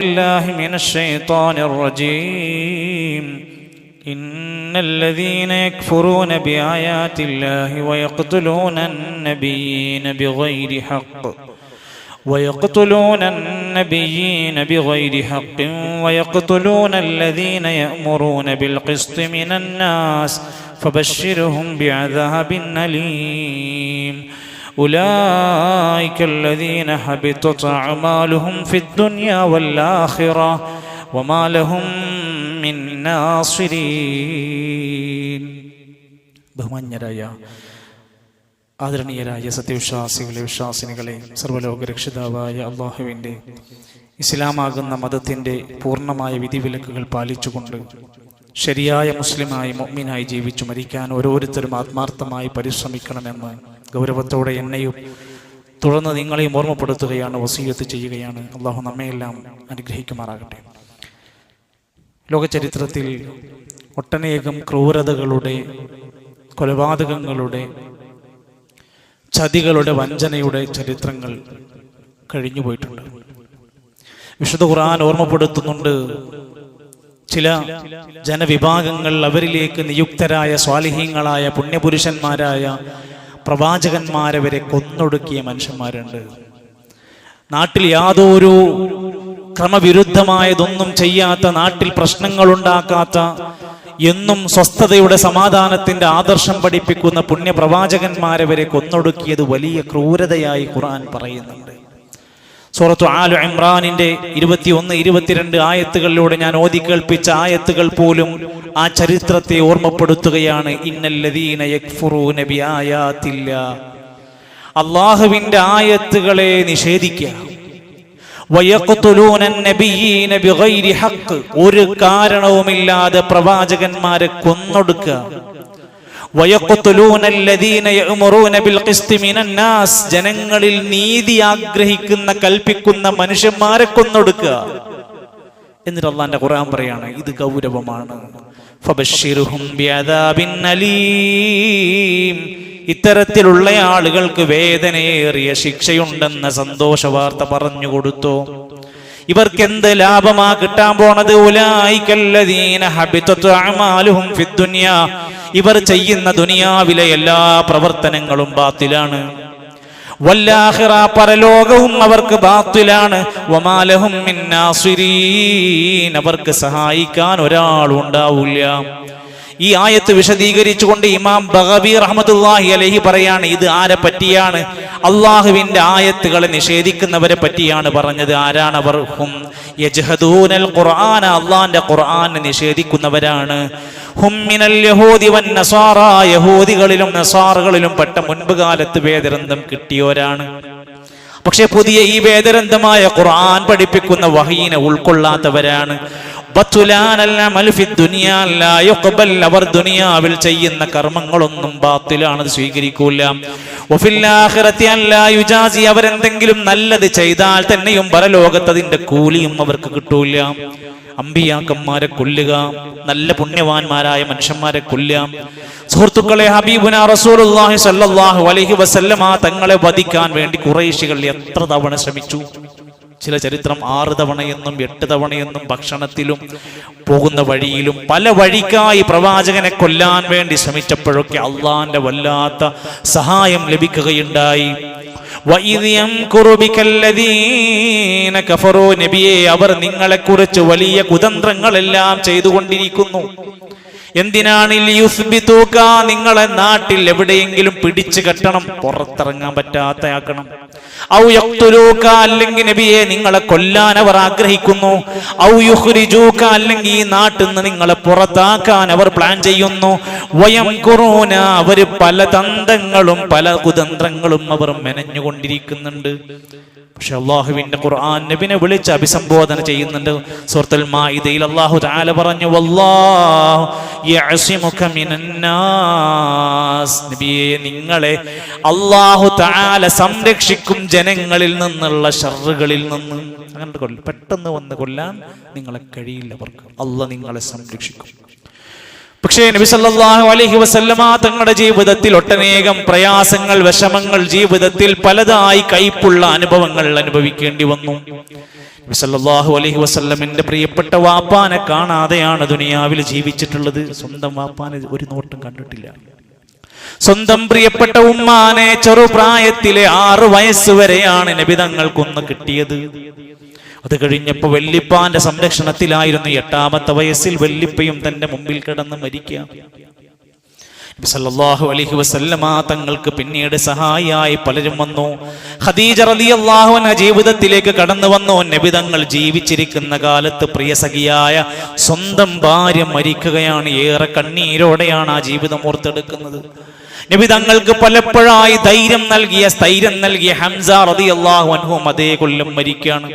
الله من الشيطان الرجيم إن الذين يكفرون بآيات الله ويقتلون النبيين بغير حق ويقتلون الذين يأمرون بالقسط من الناس فبشرهم بعذاب أليم أولئك الذين حبطت أعمالهم في الدنيا والآخرة وما لهم من ناصرين. ബഹുമാന്യരായ ആദരണീയരായ സത്യവിശ്വാസികളെ, വിശ്വാസിനികളെ, സർവ്വലോക രക്ഷിതാവായ അള്ളാഹുവിൻ്റെ ഇസ്ലാമാകുന്ന മതത്തിൻ്റെ പൂർണ്ണമായ വിധിവിലക്കുകൾ പാലിച്ചുകൊണ്ട് ശരിയായ മുസ്ലിമായി മുഅ്മിനായി ജീവിച്ചു മരിക്കാൻ ഓരോരുത്തരും ആത്മാർത്ഥമായി പരിശ്രമിക്കണമെന്ന് ഗൗരവത്തോടെ എന്നെയും തുടർന്ന് നിങ്ങളെയും ഓർമ്മപ്പെടുത്തുകയാണ്, വസീയത്ത് ചെയ്യുകയാണ്. അള്ളാഹു നമ്മയെല്ലാം അനുഗ്രഹിക്കുമാറാകട്ടെ. ലോകചരിത്രത്തിൽ ഒട്ടനേകം ക്രൂരതകളുടെ, കൊലപാതകങ്ങളുടെ, ചതികളുടെ, വഞ്ചനയുടെ ചരിത്രങ്ങൾ കഴിഞ്ഞുപോയിട്ടുണ്ട്. വിശുദ്ധ ഖുർആൻ ഓർമ്മപ്പെടുത്തുന്നുണ്ട്, ചില ജനവിഭാഗങ്ങൾ അവരിലേക്ക് നിയുക്തരായ സ്വാലിഹീങ്ങളായ പുണ്യപുരുഷന്മാരായ പ്രവാചകന്മാരെ വരെ കൊന്നൊടുക്കിയ മനുഷ്യന്മാരുണ്ട്. നാട്ടിൽ യാതൊരു ക്രമവിരുദ്ധമായതൊന്നും ചെയ്യാത്ത, നാട്ടിൽ പ്രശ്നങ്ങളുണ്ടാക്കാത്ത, എന്നും സ്വസ്ഥതയുടെ സമാധാനത്തിന്റെ ആദർശം പഠിപ്പിക്കുന്ന പുണ്യപ്രവാചകന്മാരെ വരെ കൊന്നൊടുക്കിയത് വലിയ ക്രൂരതയായി ഖുർആൻ പറയുന്നുണ്ട്. സൂറത്തു ആൽ ഇംറാനിന്റെ 21, 22 ആയത്തുകളിലൂടെ ഞാൻ ഓതി കേൾപ്പിച്ച ആയത്തുകൾ പോലും ആ ചരിത്രത്തെ ഓർമ്മപ്പെടുത്തുകയാണ്. ഇന്നല്ലദീന യക്ഫുറൂന ബിആയാതില്ലാ, അല്ലാഹുവിന്റെ ആയത്തുകളെ നിഷേധിക്കുക. വയഖ്തുലൂന നബിയ്യീന ബിഗൈരി ഹഖ്, ഒരു കാരണവുമില്ലാതെ പ്രവാചകന്മാരെ കൊന്നൊടുക്കുക. വയഖ്തുലൂന അല്ലദീന യഅ്മുറൂന ബിൽ ഖിസ്തി മിനൻ നാസ്, ജനങ്ങളിൽ നീതി ആഗ്രഹിക്കുന്ന, കൽപ്പിക്കുന്ന മനുഷ്യന്മാരെ കൊന്നൊടുക്കുക. എന്നിട്ട് അല്ലാഹുവിന്റെ ഖുർആൻ പറയാണ്, ഇത് ഗൗരവമാണ്. ഫബശ്ശിർഹും ബിഅദാബിൻ അലീം, ഇത്തരത്തിലുള്ള ആളുകൾക്ക് വേദനയേറിയ ശിക്ഷയുണ്ടെന്ന സന്തോഷ വാർത്ത പറഞ്ഞു കൊടുത്തു. ഇവർക്ക് എന്ത് ലാഭമാ കിട്ടാൻ പോണത്? ഉലൈകല്ലദീന ഹബിതത് അഅമാലുഹും ഫിദ്ദുനിയാ, ഇവർ ചെയ്യുന്ന ദുനിയാവിലെ എല്ലാ പ്രവർത്തനങ്ങളും ബാത്തിലാണ്. വല്ലാഖിറ, പരലോകവും അവർക്ക് ബാത്തിലാണ്. വമാ ലഹും മിൻ നാസിരീൻ, അവർക്ക് സഹായിക്കാൻ ഒരാളും ഉണ്ടാവില്ല. ഈ ആയത്ത് വിശദീകരിച്ചുകൊണ്ട് ഇമാം ബഗവി റഹ്മത്തുള്ളാഹി അലൈഹി പറയാണ്, ഇത് ആരെ പറ്റിയാണ്? അള്ളാഹുവിന്റെ ആയത്തുകളെ നിഷേധിക്കുന്നവരെ പറ്റിയാണ് പറഞ്ഞത്. ആരാണവർ? ഹും യജ്ഹദൂനൽ ഖുർആന, അള്ളാഹിന്റെ ഖുർആനെ നിഷേധിക്കുന്നവരാണ്. ഹും മിനൽ യഹൂദി വൻ നസാറ, യഹൂദികളിലും നസാറുകളിലും പെട്ട മുൻപ് കാലത്ത് വേദഗ്രന്ഥം കിട്ടിയവരാണ്. പക്ഷെ പുതിയ ഈ വേദഗ്രന്ഥമായ ഖുർആൻ പഠിപ്പിക്കുന്ന വഹീനെ ഉൾക്കൊള്ളാത്തവരാണ്. അവർ ദുനിയാവിൽ ചെയ്യുന്ന കർമ്മങ്ങളൊന്നും ബാത്തിലാണ്, സ്വീകരിക്കൂല. അവരെന്തെങ്കിലും നല്ലത് ചെയ്താൽ തന്നെയും പരലോകത്ത് അതിന്റെ കൂലിയും അവർക്ക് കിട്ടൂല. അമ്പിയാക്കന്മാരെ കൊല്ലുക, നല്ല പുണ്യവാന്മാരായ മനുഷ്യന്മാരെ കൊല്ലുക. സുഹൃത്തുക്കളെ, ഹബീബുനാ റസൂലുള്ളാഹി സ്വല്ലല്ലാഹു അലൈഹി വസല്ലമ തങ്ങളെ വധിക്കാൻ വേണ്ടി ഖുറൈശികൾ എത്ര തവണ ശ്രമിച്ചു? ചില ചരിത്രം 6 തവണയെന്നും 8 തവണയെന്നും ഭക്ഷണത്തിലും പോകുന്ന വഴിയിലും പല വഴിക്കായി പ്രവാചകനെ കൊല്ലാൻ വേണ്ടി ശ്രമിച്ചപ്പോഴൊക്കെ അള്ളാന്റെ വല്ലാത്ത സഹായം ലഭിക്കുകയുണ്ടായി. നബിയെ, അവർ നിങ്ങളെക്കുറിച്ച് വലിയ കുതന്ത്രങ്ങളെല്ലാം ചെയ്തുകൊണ്ടിരിക്കുന്നു. എന്തിനാണ്? നിങ്ങളെ നാട്ടിൽ എവിടെയെങ്കിലും പിടിച്ചു കെട്ടണം, പുറത്തിറങ്ങാൻ പറ്റാത്തയാക്കണം. ഔ യഖ്തുലൂക, അല്ലെങ്കിൽ നബിയെ നിങ്ങളെ കൊല്ലാൻ അവർ ആഗ്രഹിക്കുന്നു. ഔ യുഖ്രിജൂക, അല്ലെങ്കിൽ ഈ നാട്ടിൽ നിന്ന് നിങ്ങളെ പുറത്താക്കാൻ അവർ പ്ലാൻ ചെയ്യുന്നു. വയംകുറൂന, അവർ പല തന്ത്രങ്ങളും പല കുതന്ത്രങ്ങളും അവർ മെനഞ്ഞുകൊണ്ടിരിക്കുന്നുണ്ട്. പക്ഷെ അള്ളാഹുവിന്റെ ഖുർആൻ നബിനെ വിളിച്ച് അഭിസംബോധന ചെയ്യുന്നുണ്ട്. സൂറത്തുൽ മാഇദയിൽ അല്ലാഹു തആല പറഞ്ഞു, വല്ലാഹു യഅസിമുക മിനന്നാസ്, നബിയെ നിങ്ങളെ അല്ലാഹു തആല സംരക്ഷിക്കും ജനങ്ങളിൽ നിന്നുള്ള ശർറുകളിൽ നിന്ന്. അങ്ങനെ പെട്ടെന്ന് വന്ന് കൊല്ലാൻ നിങ്ങളെ കഴിയില്ല, അവർക്ക് അല്ലാഹു നിങ്ങളെ സംരക്ഷിക്കും. പക്ഷേ നബി സല്ലല്ലാഹു അലൈഹി വസല്ലമ തങ്ങളുടെ ജീവിതത്തിൽ ഒട്ടനേകം പ്രയാസങ്ങൾ, വിഷമങ്ങൾ, ജീവിതത്തിൽ പലതായി കൈപ്പുള്ള അനുഭവങ്ങൾ അനുഭവിക്കേണ്ടി വന്നു. നബി സല്ലല്ലാഹു അലൈഹി വസല്ലമിന്റെ പ്രിയപ്പെട്ട വാപ്പാനെ കാണാതെയാണ് ദുനിയാവിൽ ജീവിച്ചിട്ടുള്ളത്. സ്വന്തം വാപ്പാനെ ഒരു നോട്ടം കണ്ടിട്ടില്ല. സ്വന്തം പ്രിയപ്പെട്ട ഉമ്മാനെ ചെറുപ്രായത്തിലെ 6 വയസ്സ് വരെയാണ് നബി തങ്ങൾക്കൊന്ന് കിട്ടിയത്. അത് കഴിഞ്ഞപ്പോ വല്ലിപ്പാന്റെ സംരക്ഷണത്തിലായിരുന്നു. 8ാമത്തെ വയസ്സിൽ വല്ലിപ്പയും തന്റെ മുമ്പിൽ കിടന്ന് മരിക്കുക. നബി സല്ലല്ലാഹു അലൈഹി വസല്ലമ തങ്ങൾക്ക് പിന്നീട് സഹായിയായി പലരും വന്നു. ഖദീജ റളിയല്ലാഹു അൻഹ ജീവിതത്തിലേക്ക് കടന്നു വന്നു. നബി തങ്ങൾ ജീവിച്ചിരിക്കുന്ന കാലത്ത് പ്രിയ സഖിയായ സ്വന്തം ഭാര്യ മരിക്കുകയാണ്. ഏറെ കണ്ണീരോടെയാണ് ആ ജീവിതം ഓർത്തെടുക്കുന്നത്. നബി തങ്ങൾക്ക് പലപ്പോഴായി ധൈര്യം നൽകിയ ഹംസ റളിയല്ലാഹു അൻഹു അതേ കൊല്ലം മരിക്കുകയാണ്.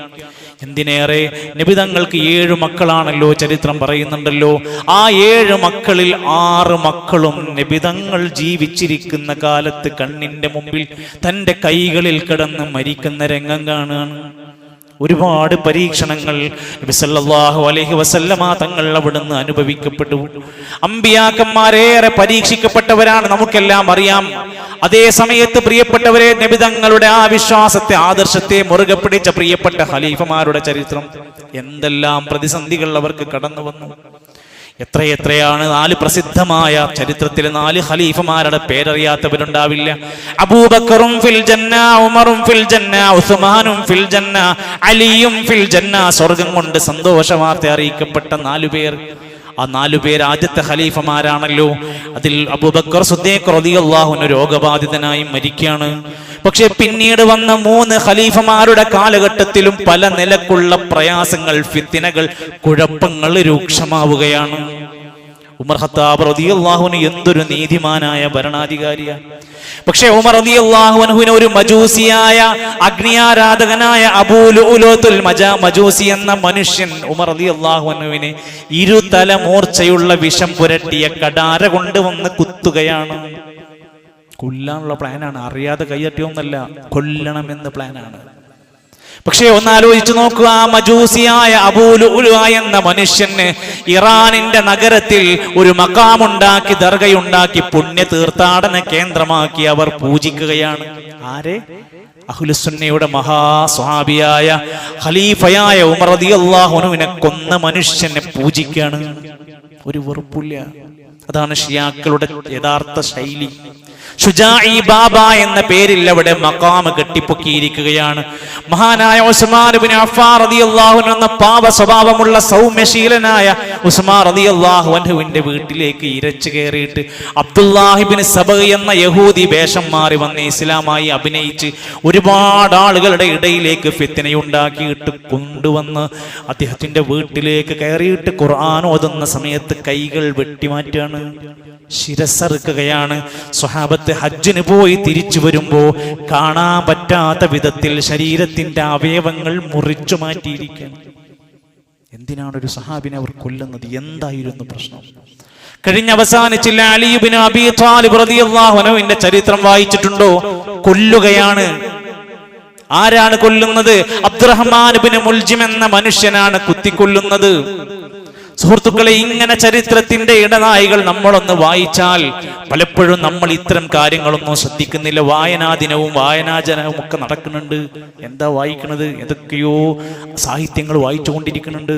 എന്തിനേറെ നബി തങ്ങൾക്ക് 7 മക്കളാണല്ലോ, ചരിത്രം പറയുന്നുണ്ടല്ലോ. ആ 7 മക്കളിൽ 6 മക്കളും നബി തങ്ങൾ ജീവിച്ചിരിക്കുന്ന കാലത്ത് കണ്ണിന്റെ മുമ്പിൽ തന്റെ കൈകളിൽ കിടന്ന് മരിക്കുന്ന രംഗം കാണുകയാണ്. ഒരുപാട് പരീക്ഷണങ്ങൾ നബി സല്ലല്ലാഹു അലൈഹി വസല്ലമ തങ്ങൾ അവിടുന്ന് അനുഭവിക്കപ്പെട്ടു. അമ്പിയാക്കന്മാരേറെ പരീക്ഷിക്കപ്പെട്ടവരാണ്, നമുക്കെല്ലാം അറിയാം. അതേ സമയത്ത് പ്രിയപ്പെട്ടവരെ, നബി തങ്ങളുടെ ആ വിശ്വാസത്തെ, ആദർശത്തെ മുറുകെ പിടിച്ച പ്രിയപ്പെട്ട ഖലീഫമാരുടെ ചരിത്രം, എന്തെല്ലാം പ്രതിസന്ധികൾ അവർക്ക് കടന്നു വന്നു. എത്രയാണ് 4 പ്രസിദ്ധമായ ചരിത്രത്തിലെ 4 ഖലീഫമാരുടെ പേരറിയാത്തവരുണ്ടാവില്ല. അബൂബക്കറും ഫിൽ ജന്ന, ഉമറും ഫിൽ ജന്ന, ഉസ്മാനും ഫിൽ ജന്ന, അലിയും ഫിൽ ജന്ന. സ്വർഗം കൊണ്ട് സന്തോഷ വാർത്ത അറിയിക്കപ്പെട്ട 4 പേർ. ആ 4 പേർ ആദ്യത്തെ ഖലീഫമാരാണല്ലോ. അതിൽ അബൂബക്കർ സിദ്ദീഖ് റളിയല്ലാഹു അൻഹു രോഗബാധിതനായി മരിക്കുകയാണ്. പക്ഷെ പിന്നീട് വന്ന 3 ഖലീഫമാരുടെ കാലഘട്ടത്തിലും പല നിലക്കുള്ള പ്രയാസങ്ങൾ, ഫിത്നകൾ, കുഴപ്പങ്ങൾ രൂക്ഷമാവുകയാണ്. ഉമർ ഖത്താബ് റളിയല്ലാഹു അൻഹു എന്തൊരു നീതിമാനായ ഭരണാധികാരിയാണ്. പക്ഷെ ഉമർ റളിയല്ലാഹു അൻഹുവിനെ ഒരു മജൂസിയായ, അഗ്നിയാരാധകനായ അബൂ ലുഅ്ലുഅത്തുൽ മജൂസി എന്ന മനുഷ്യൻ ഉമർ റളിയല്ലാഹു അൻഹുവിനെ 2 തല മൂർച്ചയുള്ള വിഷം പുരട്ടിയ കടാര കൊണ്ട് വന്ന് കുത്തുകയാണ്. കൊല്ലാനുള്ള പ്ലാനാണ്, അറിയാതെ കൈയറ്റിയൊന്നല്ല, കൊല്ലണമെന്ന പ്ലാനാണ്. പക്ഷേ ഒന്നാലോചിച്ചു നോക്കുക, ആ മജൂസിയായ അബൂ ലുഅ്ലുഅ എന്ന മനുഷ്യന് ഇറാനിന്റെ നഗരത്തിൽ ഒരു മഖാമുണ്ടാക്കി, ദർഗയുണ്ടാക്കി, പുണ്യ തീർത്ഥാടന കേന്ദ്രമാക്കി അവർ പൂജിക്കുകയാണ്. ആരെ? അഹ്ലുസുന്നയുടെ മഹാസ്വഹാബിയായ ഖലീഫയായ ഉമർ റളിയല്ലാഹു അൻഹുവിനെ കൊന്ന മനുഷ്യനെ പൂജിക്കുകയാണ്. ഒരു വെറുപ്പില്ല. അതാണ് ഷിയാക്കളുടെ യഥാർത്ഥ ശൈലി. ഷുജാഇ ബാബ എന്ന പേരിൽ അവിടെ മഖാം കെട്ടിപ്പൊക്കിയിരിക്കുകയാണ്. മഹാനായ ഉസ്മാൻ ഇബ്നു അഫ്ഫാൻ റളിയല്ലാഹു അൻഹു എന്ന പാപ സ്വഭാവമുള്ള സൗമ്യശീലനായ ഉസ്മാൻ റളിയല്ലാഹു അൻഹുവിന്റെ വീട്ടിലേക്ക് ഇരച്ചു കയറിയിട്ട് അബ്ദുല്ലാഹ് ഇബ്നു സബ എന്ന യഹൂദി വേഷം മാറി വന്ന് ഇസ്ലാമായി അഭിനയിച്ച് ഒരുപാട് ആളുകളുടെ ഇടയിലേക്ക് ഫിത്നയുണ്ടാക്കിയിട്ട് കൊണ്ടുവന്ന് അദ്ദേഹത്തിന്റെ വീട്ടിലേക്ക് കയറിയിട്ട് ഖുർആൻ ഓതുന്ന സമയത്ത് കൈകൾ വെട്ടിമാറ്റാണ്, ശിരസ്സറുക്കുകയാണ്. സ്വഹാബത്ത് ഹജ്ജിന് പോയി തിരിച്ചു വരുമ്പോ കാണാൻ പറ്റാത്ത വിധത്തിൽ ശരീരത്തിന്റെ അവയവങ്ങൾ മുറിച്ചു മാറ്റിയിരിക്കുകയാണ്. എന്തിനാണ് ഒരു സഹാബിനെ അവർ കൊല്ലുന്നത്? എന്തായിരുന്നു പ്രശ്നം? അവസാനിച്ചില്ല. അലി ഇബ്നു അബീ ത്വാലിബ് റളിയല്ലാഹു അൻഹുവിന്റെ ചരിത്രം വായിച്ചിട്ടുണ്ടോ? കൊല്ലുകയാണ്. ആരാണ് കൊല്ലുന്നത്? അബ്ദുറഹ്മാൻ ഇബ്നു മുൽജിം എന്ന മനുഷ്യനാണ് കുത്തിക്കൊല്ലുന്നത്. സുഹൃത്തുക്കളെ, ഇങ്ങനെ ചരിത്രത്തിന്റെ ഇടനായികൾ നമ്മളൊന്ന് വായിച്ചാൽ പലപ്പോഴും നമ്മൾ ഇത്തരം കാര്യങ്ങളൊന്നും ശ്രദ്ധിക്കുന്നില്ല. വായനാ ദിനവും വായനാജനവും ഒക്കെ നടക്കുന്നുണ്ട്. എന്താ വായിക്കുന്നത്? ഏതൊക്കെയോ സാഹിത്യങ്ങൾ വായിച്ചുകൊണ്ടിരിക്കുന്നുണ്ട്.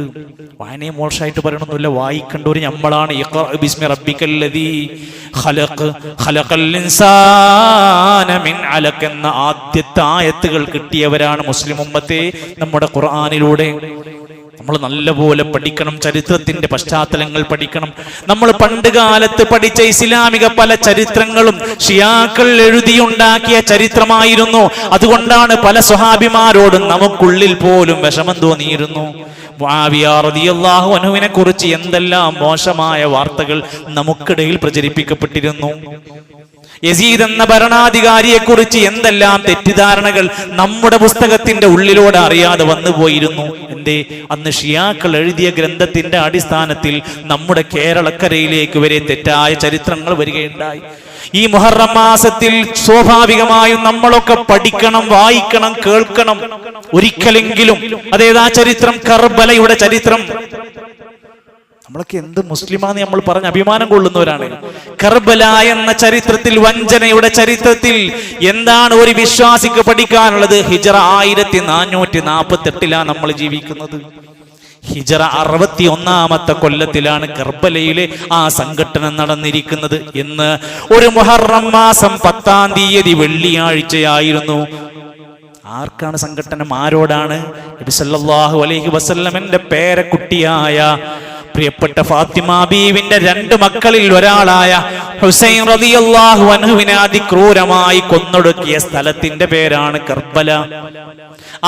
വായനയെ മോശമായിട്ട് പറയണമെന്നില്ല, വായിക്കേണ്ടവര് നമ്മളാണ്. ഇഖ്റ ബിസ്മി റബ്ബിക്കല്ലദീ ഖലഖ് ഖലഖൽ ഇൻസാന മിൻ അലഖ് എന്ന ആദ്യത്തെ ആയത്തുകൾ കിട്ടിയവരാണ് മുസ്ലിം ഉമ്മത്തെ നമ്മുടെ ഖുർആനിലൂടെ. നമ്മൾ നല്ലപോലെ പഠിക്കണം, ചരിത്രത്തിന്റെ പശ്ചാത്തലങ്ങൾ പഠിക്കണം. നമ്മൾ പണ്ട് കാലത്ത് പഠിച്ച ഇസ്ലാമിക പല ചരിത്രങ്ങളും ഷിയാക്കൾ എഴുതിയുണ്ടാക്കിയ ചരിത്രമായിരുന്നു. അതുകൊണ്ടാണ് പല സ്വഹാബിമാരോടും നമുക്കുള്ളിൽ പോലും വിഷമം തോന്നിയിരുന്നു. മുആവിയ റളിയല്ലാഹു അൻഹുവിനെ കുറിച്ച് എന്തെല്ലാം മോശമായ വാർത്തകൾ നമുക്കിടയിൽ പ്രചരിപ്പിക്കപ്പെട്ടിരുന്നു. യസീദ് എന്ന ഭരണാധികാരിയെ കുറിച്ച് എന്തെല്ലാം തെറ്റിദ്ധാരണകൾ നമ്മുടെ പുസ്തകത്തിന്റെ ഉള്ളിലൂടെ അറിയാതെ വന്നു പോയിരുന്നു. എന്തേ? അന്ന് ഷിയാക്കൾ എഴുതിയ ഗ്രന്ഥത്തിന്റെ അടിസ്ഥാനത്തിൽ നമ്മുടെ കേരളക്കരയിലേക്ക് വരെ തെറ്റായ ചരിത്രങ്ങൾ വരികയുണ്ടായി. ഈ മുഹറം മാസത്തിൽ സ്വാഭാവികമായും നമ്മളൊക്കെ പഠിക്കണം, വായിക്കണം, കേൾക്കണം ഒരിക്കലെങ്കിലും. അതേതാ ചരിത്രം? കർബലയുടെ ചരിത്രം. നമ്മളൊക്കെ എന്ത് മുസ്ലിമാന്ന് നമ്മൾ പറഞ്ഞ് അഭിമാനം കൊള്ളുന്നവരാണ്. കർബല എന്ന ചരിത്രത്തിൽ, വഞ്ചനയുടെ ചരിത്രത്തിൽ എന്താണ് ഒരു വിശ്വാസിക്ക് പഠിക്കാനുള്ളത്? ഹിജ്റ 1448 നമ്മൾ ജീവിക്കുന്നത്. ഹിജ്റ 61 കൊല്ലത്തിലാണ് കർബലയിലെ ആ സംഘടന നടന്നിരിക്കുന്നത്. എന്ന് ഒരു മുഹറം മാസം 10-ാം തീയതി വെള്ളിയാഴ്ചയായിരുന്നു. ആർക്കാണ് സംഘടനം? ആരോടാണ്? നബി സല്ലല്ലാഹു അലൈഹി വസല്ലമയുടെ പേരക്കുട്ടിയായ പ്രിയപ്പെട്ട ഫാത്തിമ ബീവിന്റെ 2 മക്കളിൽ ഒരാളായ ഹുസൈൻ റളിയല്ലാഹു അൻഹുവിനെ അതിക്രൂരമായി കൊന്നൊടുക്കിയ സ്ഥലത്തിന്റെ പേരാണ് കർബല.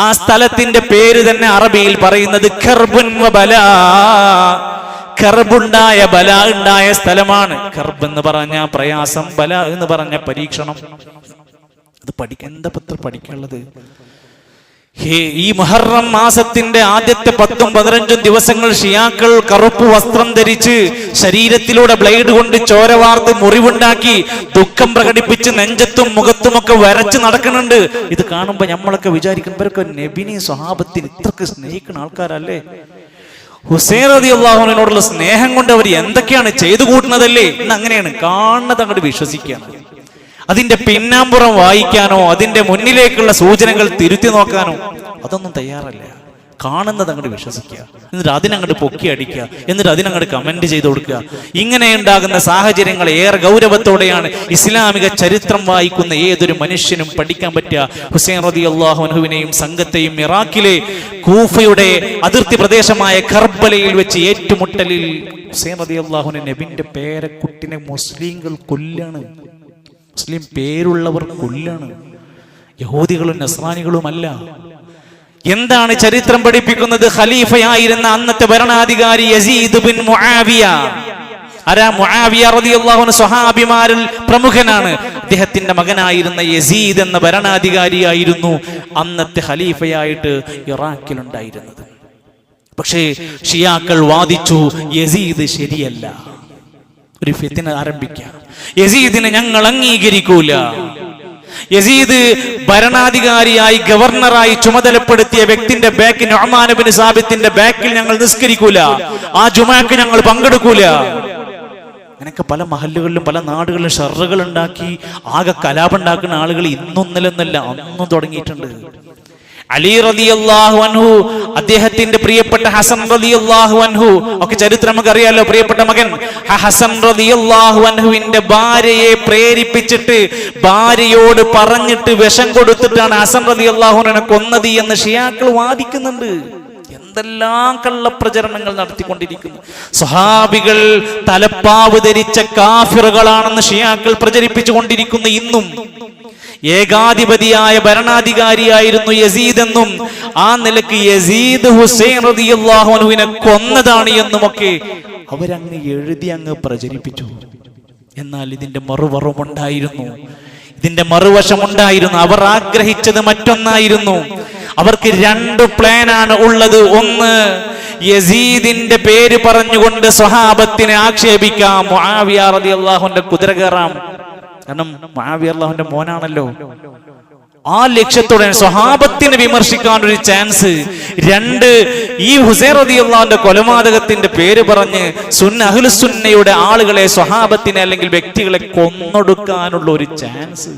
ആ സ്ഥലത്തിന്റെ പേര് തന്നെ അറബിയിൽ പറയുന്നത് കർബുൻ വ ബലാ. കർബുണ്ടായ ബല ഉണ്ടായ സ്ഥലമാണ്. കർബ് എന്ന് പറഞ്ഞ പ്രയാസം, ബല എന്ന് പറഞ്ഞ പരീക്ഷണം. അത് എന്താ പഠിക്കാനുള്ളത്? ഈ മുഹറം മാസത്തിന്റെ ആദ്യത്തെ 10-15 ദിവസങ്ങൾ ഷിയാക്കൾ കറുപ്പ് വസ്ത്രം ധരിച്ച് ശരീരത്തിലൂടെ ബ്ലേഡ് കൊണ്ട് ചോര വാർത്ത് മുറിവുണ്ടാക്കി ദുഃഖം പ്രകടിപ്പിച്ച് നെഞ്ചത്തും മുഖത്തുമൊക്കെ വരച്ച് നടക്കുന്നുണ്ട്. ഇത് കാണുമ്പോ നമ്മളൊക്കെ വിചാരിക്കുന്നവരൊക്കെ നബിനെയും സ്വഹാബത്തിന് ഇത്രക്ക് സ്നേഹിക്കുന്ന ആൾക്കാരല്ലേ? ഹുസൈൻ റളിയല്ലാഹു അൻഹുവിനോടുള്ള സ്നേഹം കൊണ്ട് അവർ എന്തൊക്കെയാണ് ചെയ്തു കൂട്ടുന്നതല്ലേ എന്ന് അങ്ങനെയാണ് കാണുന്നത്, അങ്ങോട്ട് വിശ്വസിക്കുകയാണ്. അതിന്റെ പിന്നാമ്പുറം വായിക്കാനോ അതിന്റെ മുന്നിലേക്കുള്ള സൂചനകൾ തിരുത്തി നോക്കാനോ അതൊന്നും തയ്യാറല്ല. കാണുന്നത് അങ്ങോട്ട് വിശ്വസിക്കുക, എന്നിട്ട് അതിനങ്ങോട്ട് പൊക്കി അടിക്കുക, എന്നിട്ട് അതിനങ്ങോട്ട് കമന്റ് ചെയ്ത് കൊടുക്കുക. ഇങ്ങനെ ഉണ്ടാകുന്ന സാഹചര്യങ്ങൾ ഏറെ ഗൗരവത്തോടെയാണ് ഇസ്ലാമിക ചരിത്രം വായിക്കുന്ന ഏതൊരു മനുഷ്യനും പഠിക്കാൻ പറ്റുക. ഹുസൈൻ റളിയല്ലാഹു അൻഹുവിനെയും സംഘത്തെയും ഇറാഖിലെ കൂഫയുടെ അതിർത്തി പ്രദേശമായ കർബലയിൽ വെച്ച് ഏറ്റുമുട്ടലിൽ ഹുസൈൻ റളിയല്ലാഹു അൻഹു നബിന്റെ പേരക്കുട്ടിനെ മുസ്ലിങ്ങൾ കൊല്ലാണ്. മുസ്ലിം പേരുള്ളവർ കൊല്ലാണ്. യഹൂദികളും നസ്രാനികളുമല്ല. എന്താണ് ചരിത്രം പഠിപ്പിക്കുന്നത്? ഖലീഫയായിരുന്ന അന്നത്തെ ഭരണാധികാരി യസീദ് ബിൻ മുആവിയ. ആരാ? മുആവിയ റളിയല്ലാഹു അൻഹു സ്വഹാബിമാരിൽ പ്രമുഖനാണ്. അദ്ദേഹത്തിന്റെ മകനായിരുന്ന യസീദ് എന്ന ഭരണാധികാരിയായിരുന്നു അന്നത്തെ ഖലീഫയായിട്ട് ഇറാഖിലുണ്ടായിരുന്നത്. പക്ഷേ ഷിയാക്കൾ വാദിച്ചു യസീദ് ശരിയല്ല, ഒരു ഫിത്ന ആരംഭിക്കാം, യസീദിനെ ഞങ്ങൾ അംഗീകരിക്കൂല. യസീദ് ഭരണാധികാരിയായി ഗവർണറായി ചുമതലപ്പെടുത്തിയ വ്യക്തിന്റെ ബാക്കിൽ, നുഅ്മാൻ ഇബ്നു സാബിത്തിന്റെ ബാക്കിൽ ഞങ്ങൾ നിസ്കരിക്കൂല, ആ ജുമാക്ക് ഞങ്ങൾ പങ്കെടുക്കൂല. അങ്ങനെയൊക്കെ പല മഹല്ലുകളിലും പല നാടുകളിലും ഷർറുകൾ ഉണ്ടാക്കി ആകെ കലാപുണ്ടാക്കുന്ന ആളുകൾ ഇന്നൊന്നിലെന്നല്ല അന്നും തുടങ്ങിയിട്ടുണ്ട്. അലി റളിയല്ലാഹു അൻഹു, അദ്ദേഹത്തിന്റെ പ്രിയപ്പെട്ട ഹസൻ റളിയല്ലാഹു അൻഹു ഒക്കെ ചരിത്രം നമുക്ക് അറിയാലോ. പ്രിയപ്പെട്ട മകൻ ഹസൻ റളിയല്ലാഹു അൻഹുവിന്റെ ഭാര്യയെ പ്രേരിപ്പിച്ചിട്ട് ഭാര്യയോട് പറഞ്ഞിട്ട് വിഷം കൊടുത്തിട്ടാണ് ഹസൻ റളിയല്ലാഹു അൻഹുവിനെ കൊന്നത് എന്ന് ഷിയാക്കൾ വാദിക്കുന്നുണ്ട്. എന്തെല്ലാം കള്ളപ്രചരണങ്ങൾ നടത്തിക്കൊണ്ടിരിക്കുന്നു. സ്വഹാബികൾ തലപ്പാവ് ധരിച്ച കാഫിറുകളാണെന്ന് ഷിയാക്കൾ പ്രചരിപ്പിച്ചു കൊണ്ടിരിക്കുന്നു. ഇന്നും ഏകാധിപതിയായ ഭരണാധികാരിയായിരുന്നു യസീദ് എന്നും ആ നിലക്ക് യസീദ് ഹുസൈൻ റളിയല്ലാഹു അൻഹുവിനെ കൊന്നതാണ് എന്നുമൊക്കെ അവരങ്ങ് എഴുതി അങ്ങ് പ്രചരിപ്പിച്ചു. എന്നാൽ ഇതിന്റെ മറുവറമുണ്ടായിരുന്നു, ഇതിന്റെ മറുവശമുണ്ടായിരുന്നു. അവർ ആഗ്രഹിച്ചത് മറ്റൊന്നായിരുന്നു. അവർക്ക് 2 പ്ലാനാണ് ഉള്ളത്. ഒന്ന്, യസീദിന്റെ പേര് പറഞ്ഞുകൊണ്ട് സ്വഹാബത്തിനെ ആക്ഷേപിക്കാം, മുആവിയ റളിയല്ലാഹു അൻഹു കുതിര കയറാം. കാരണം മുആവിയ അല്ലാഹുവിന്റെ മോനാണല്ലോ. ആ ലക്ഷ്യത്തോടെ സ്വഹാബത്തിനെ വിമർശിക്കാൻ ഒരു ചാൻസ്. 2, ഈ ഹുസൈൻ റളിയല്ലാഹുവിന്റെ കൊലപാതകത്തിന്റെ പേര് പറഞ്ഞ് അഹ്ലുസുന്നയുടെ ആളുകളെ, സ്വഹാബത്തിനെ അല്ലെങ്കിൽ വ്യക്തികളെ കൊന്നൊടുക്കാനുള്ള ഒരു ചാൻസ്.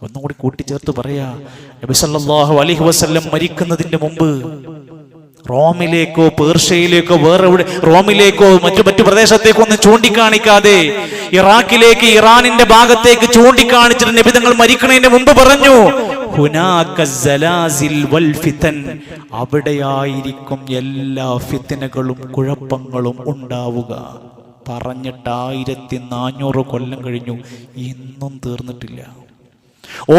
ഒന്നും കൂടി കൂട്ടിച്ചേർത്ത് പറയാ, നബി സല്ലല്ലാഹു അലൈഹി വസല്ലം മരിക്കുന്നതിന്റെ മുമ്പ് റോമിലേക്കോ പേർഷ്യയിലേക്കോ റോമിലേക്കോ മറ്റു പ്രദേശത്തേക്കോ ഒന്നും ചൂണ്ടിക്കാണിക്കാതെ ഇറാഖിലേക്ക്, ഇറാനിന്റെ ഭാഗത്തേക്ക് ചൂണ്ടിക്കാണിച്ചിട്ട് നബി തങ്ങൾ മരിക്കുന്നതിന് മുമ്പ് പറഞ്ഞു, ഹുനാക സലാസിൽ വൽ ഫിതൻ, അവിടെയായിരിക്കും എല്ലാ ഫിത്നകളും കുഴപ്പങ്ങളും ഉണ്ടാവുക. പറഞ്ഞിട്ട് 1400 കൊല്ലം കഴിഞ്ഞു, ഇന്നും തീർന്നിട്ടില്ല.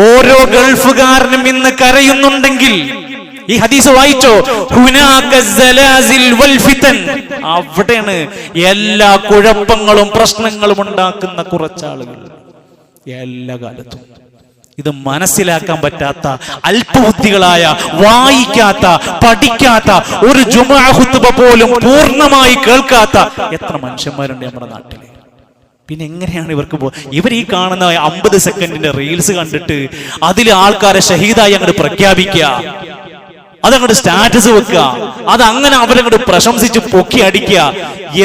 ഓരോ ഗൾഫുകാരനും ഇന്ന് കരയുന്നുണ്ടെങ്കിൽ ഈ ഹദീസ് വായിച്ചോ, ഹുനാക സലാസിൽ വൽ ഫിതൻ, അവിടെയാണ് എല്ലാ കുഴപ്പങ്ങളും പ്രശ്നങ്ങളും ഉണ്ടാക്കുന്ന കുറച്ചാളുകൾ എല്ലാ കാലത്തും. ഇത് മനസ്സിലാക്കാൻ പറ്റാത്ത അല്പബുദ്ധികളായ, വായിക്കാത്ത, പഠിക്കാത്ത, ഒരു ജുമുഅ ഖുത്ബ പോലും പൂർണ്ണമായി കേൾക്കാത്ത എത്ര മനുഷ്യന്മാരുണ്ട് നമ്മുടെ നാട്ടിൽ. പിന്നെ എങ്ങനെയാണ് ഇവർ ഈ കാണുന്ന 50 സെക്കൻഡിന്റെ റീൽസ് കണ്ടിട്ട് അതിൽ ആൾക്കാരെ ഷഹീദായി അങ്ങോട്ട് പ്രഖ്യാപിക്കുക, അതങ്ങോട്ട് സ്റ്റാറ്റസ് വെക്കുക, അതങ്ങനെ അവരങ്ങോട്ട് പ്രശംസിച്ച് പൊക്കി അടിക്കുക.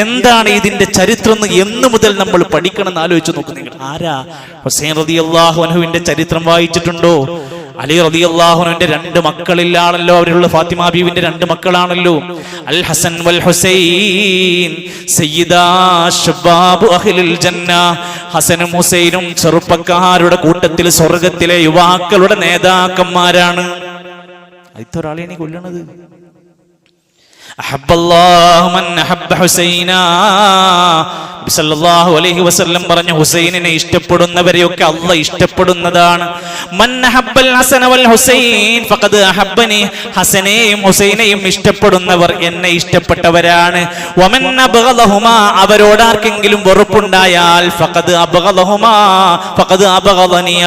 എന്താണ് ഇതിന്റെ ചരിത്രം എന്ന് മുതൽ നമ്മൾ പഠിക്കണം എന്ന് ആലോചിച്ച് നോക്ക് നിങ്ങൾ. ആരാ? ഹുസൈൻ റളിയല്ലാഹു അൻഹുവിന്റെ ചരിത്രം വായിച്ചിട്ടുണ്ടോ? അലി റളിയല്ലാഹു അൻഹുവിന്റെ 2 മക്കളില്ലാണല്ലോ, അവരുള്ള ഫാത്തിമ ബീവിന്റെ 2 മക്കളാണല്ലോ. അൽ ഹസൻ വൽ ഹുസൈൻ സയ്യിദാ ശബാബു അഹ്ലിൽ ജന്ന. ഹസനും ഹുസൈനും ചെറുപ്പക്കാരുടെ കൂട്ടത്തിൽ സ്വർഗത്തിലെ യുവാക്കളുടെ നേതാക്കന്മാരാണ്. ഒരാളെയാണ് കൊല്ലണത്. പറഞ്ഞു, ഹുസൈനിനെ ഇഷ്ടപ്പെടുന്നവരെയൊക്കെ അല്ലാഹ് ഇഷ്ടപ്പെടുന്നതാണ്. ഹസനെയും ഹുസൈനെയും ഇഷ്ടപ്പെടുന്നവർ എന്നെ ഇഷ്ടപ്പെട്ടവരാണ്. അവരോടാർക്കെങ്കിലും വെറുപ്പുണ്ടായാൽ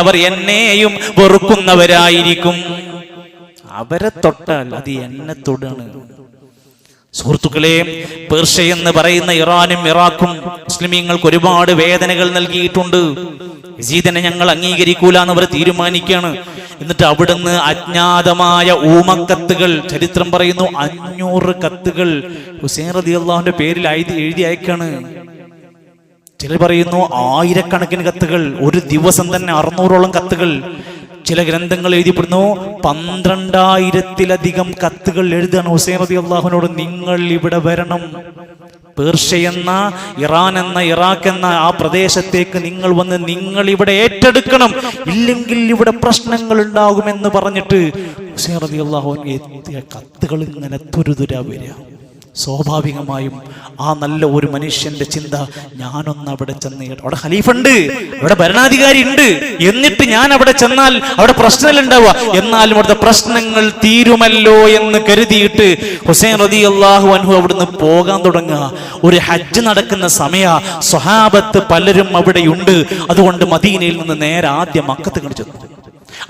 അവർ എന്നെയും വെറുക്കുന്നവരായിരിക്കും. അവരെ തൊട്ടാൽ അത് എന്നെ തൊടാണ്. സുഹൃത്തുക്കളെ, പേർഷ്യ എന്ന് പറയുന്ന ഇറാനും ഇറാഖും മുസ്ലിമീങ്ങൾക്ക് ഒരുപാട് വേദനകൾ നൽകിയിട്ടുണ്ട്. യസീദിനെ ഞങ്ങൾ അംഗീകരിക്കൂല എന്ന് അവർ തീരുമാനിക്കുകയാണ്. എന്നിട്ട് അവിടുന്ന് അജ്ഞാതമായ ഊമക്കത്തുകൾ, ചരിത്രം പറയുന്നു 500 കത്തുകൾ ഹുസൈൻ റളിയല്ലാഹുവിന്റെ പേരിൽ എഴുതി അയക്കാണ്. ചിലർ പറയുന്നു 1000കണക്കിന് കത്തുകൾ, ഒരു ദിവസം തന്നെ 600ഓളം കത്തുകൾ. ചില ഗ്രന്ഥങ്ങൾ എഴുതിപ്പെടുന്നു 12,000-ലധികം കത്തുകൾ എഴുതാണ് ഹുസൈൻ റളിയല്ലാഹുവിനോട്, നിങ്ങൾ ഇവിടെ വരണം, പേർഷ്യ എന്ന ഇറാൻ എന്ന ഇറാഖ് എന്ന ആ പ്രദേശത്തേക്ക് നിങ്ങൾ വന്ന് നിങ്ങൾ ഇവിടെ ഏറ്റെടുക്കണം, ഇല്ലെങ്കിൽ ഇവിടെ പ്രശ്നങ്ങൾ ഉണ്ടാകുമെന്ന് പറഞ്ഞിട്ട് ഹുസൈൻ റളിയല്ലാഹുവിന് എത്തിയ കത്തുകൾ ഇങ്ങനെ തുരുതുരാ വരിക. സ്വാഭാവികമായും ആ നല്ല ഒരു മനുഷ്യന്റെ ചിന്ത, ഞാനൊന്ന് അവിടെ ചെന്ന്, അവിടെ ഖലീഫുണ്ട്, അവിടെ ഭരണാധികാരി ഉണ്ട്, എന്നിട്ട് ഞാൻ അവിടെ ചെന്നാൽ അവിടെ പ്രശ്നങ്ങൾ ഉണ്ടാവുക, എന്നാലും അവിടുത്തെ പ്രശ്നങ്ങൾ തീരുമല്ലോ എന്ന് കരുതിയിട്ട് ഹുസൈൻ റളിയല്ലാഹു അൻഹു അവിടുന്ന് പോകാൻ തുടങ്ങുക. ഒരു ഹജ്ജ് നടക്കുന്ന സമയ, സ്വഹാബത്ത് പലരും അവിടെയുണ്ട്. അതുകൊണ്ട് മദീനയിൽ നിന്ന് നേരെ ആദ്യം മക്കത്ത് ചെന്നു.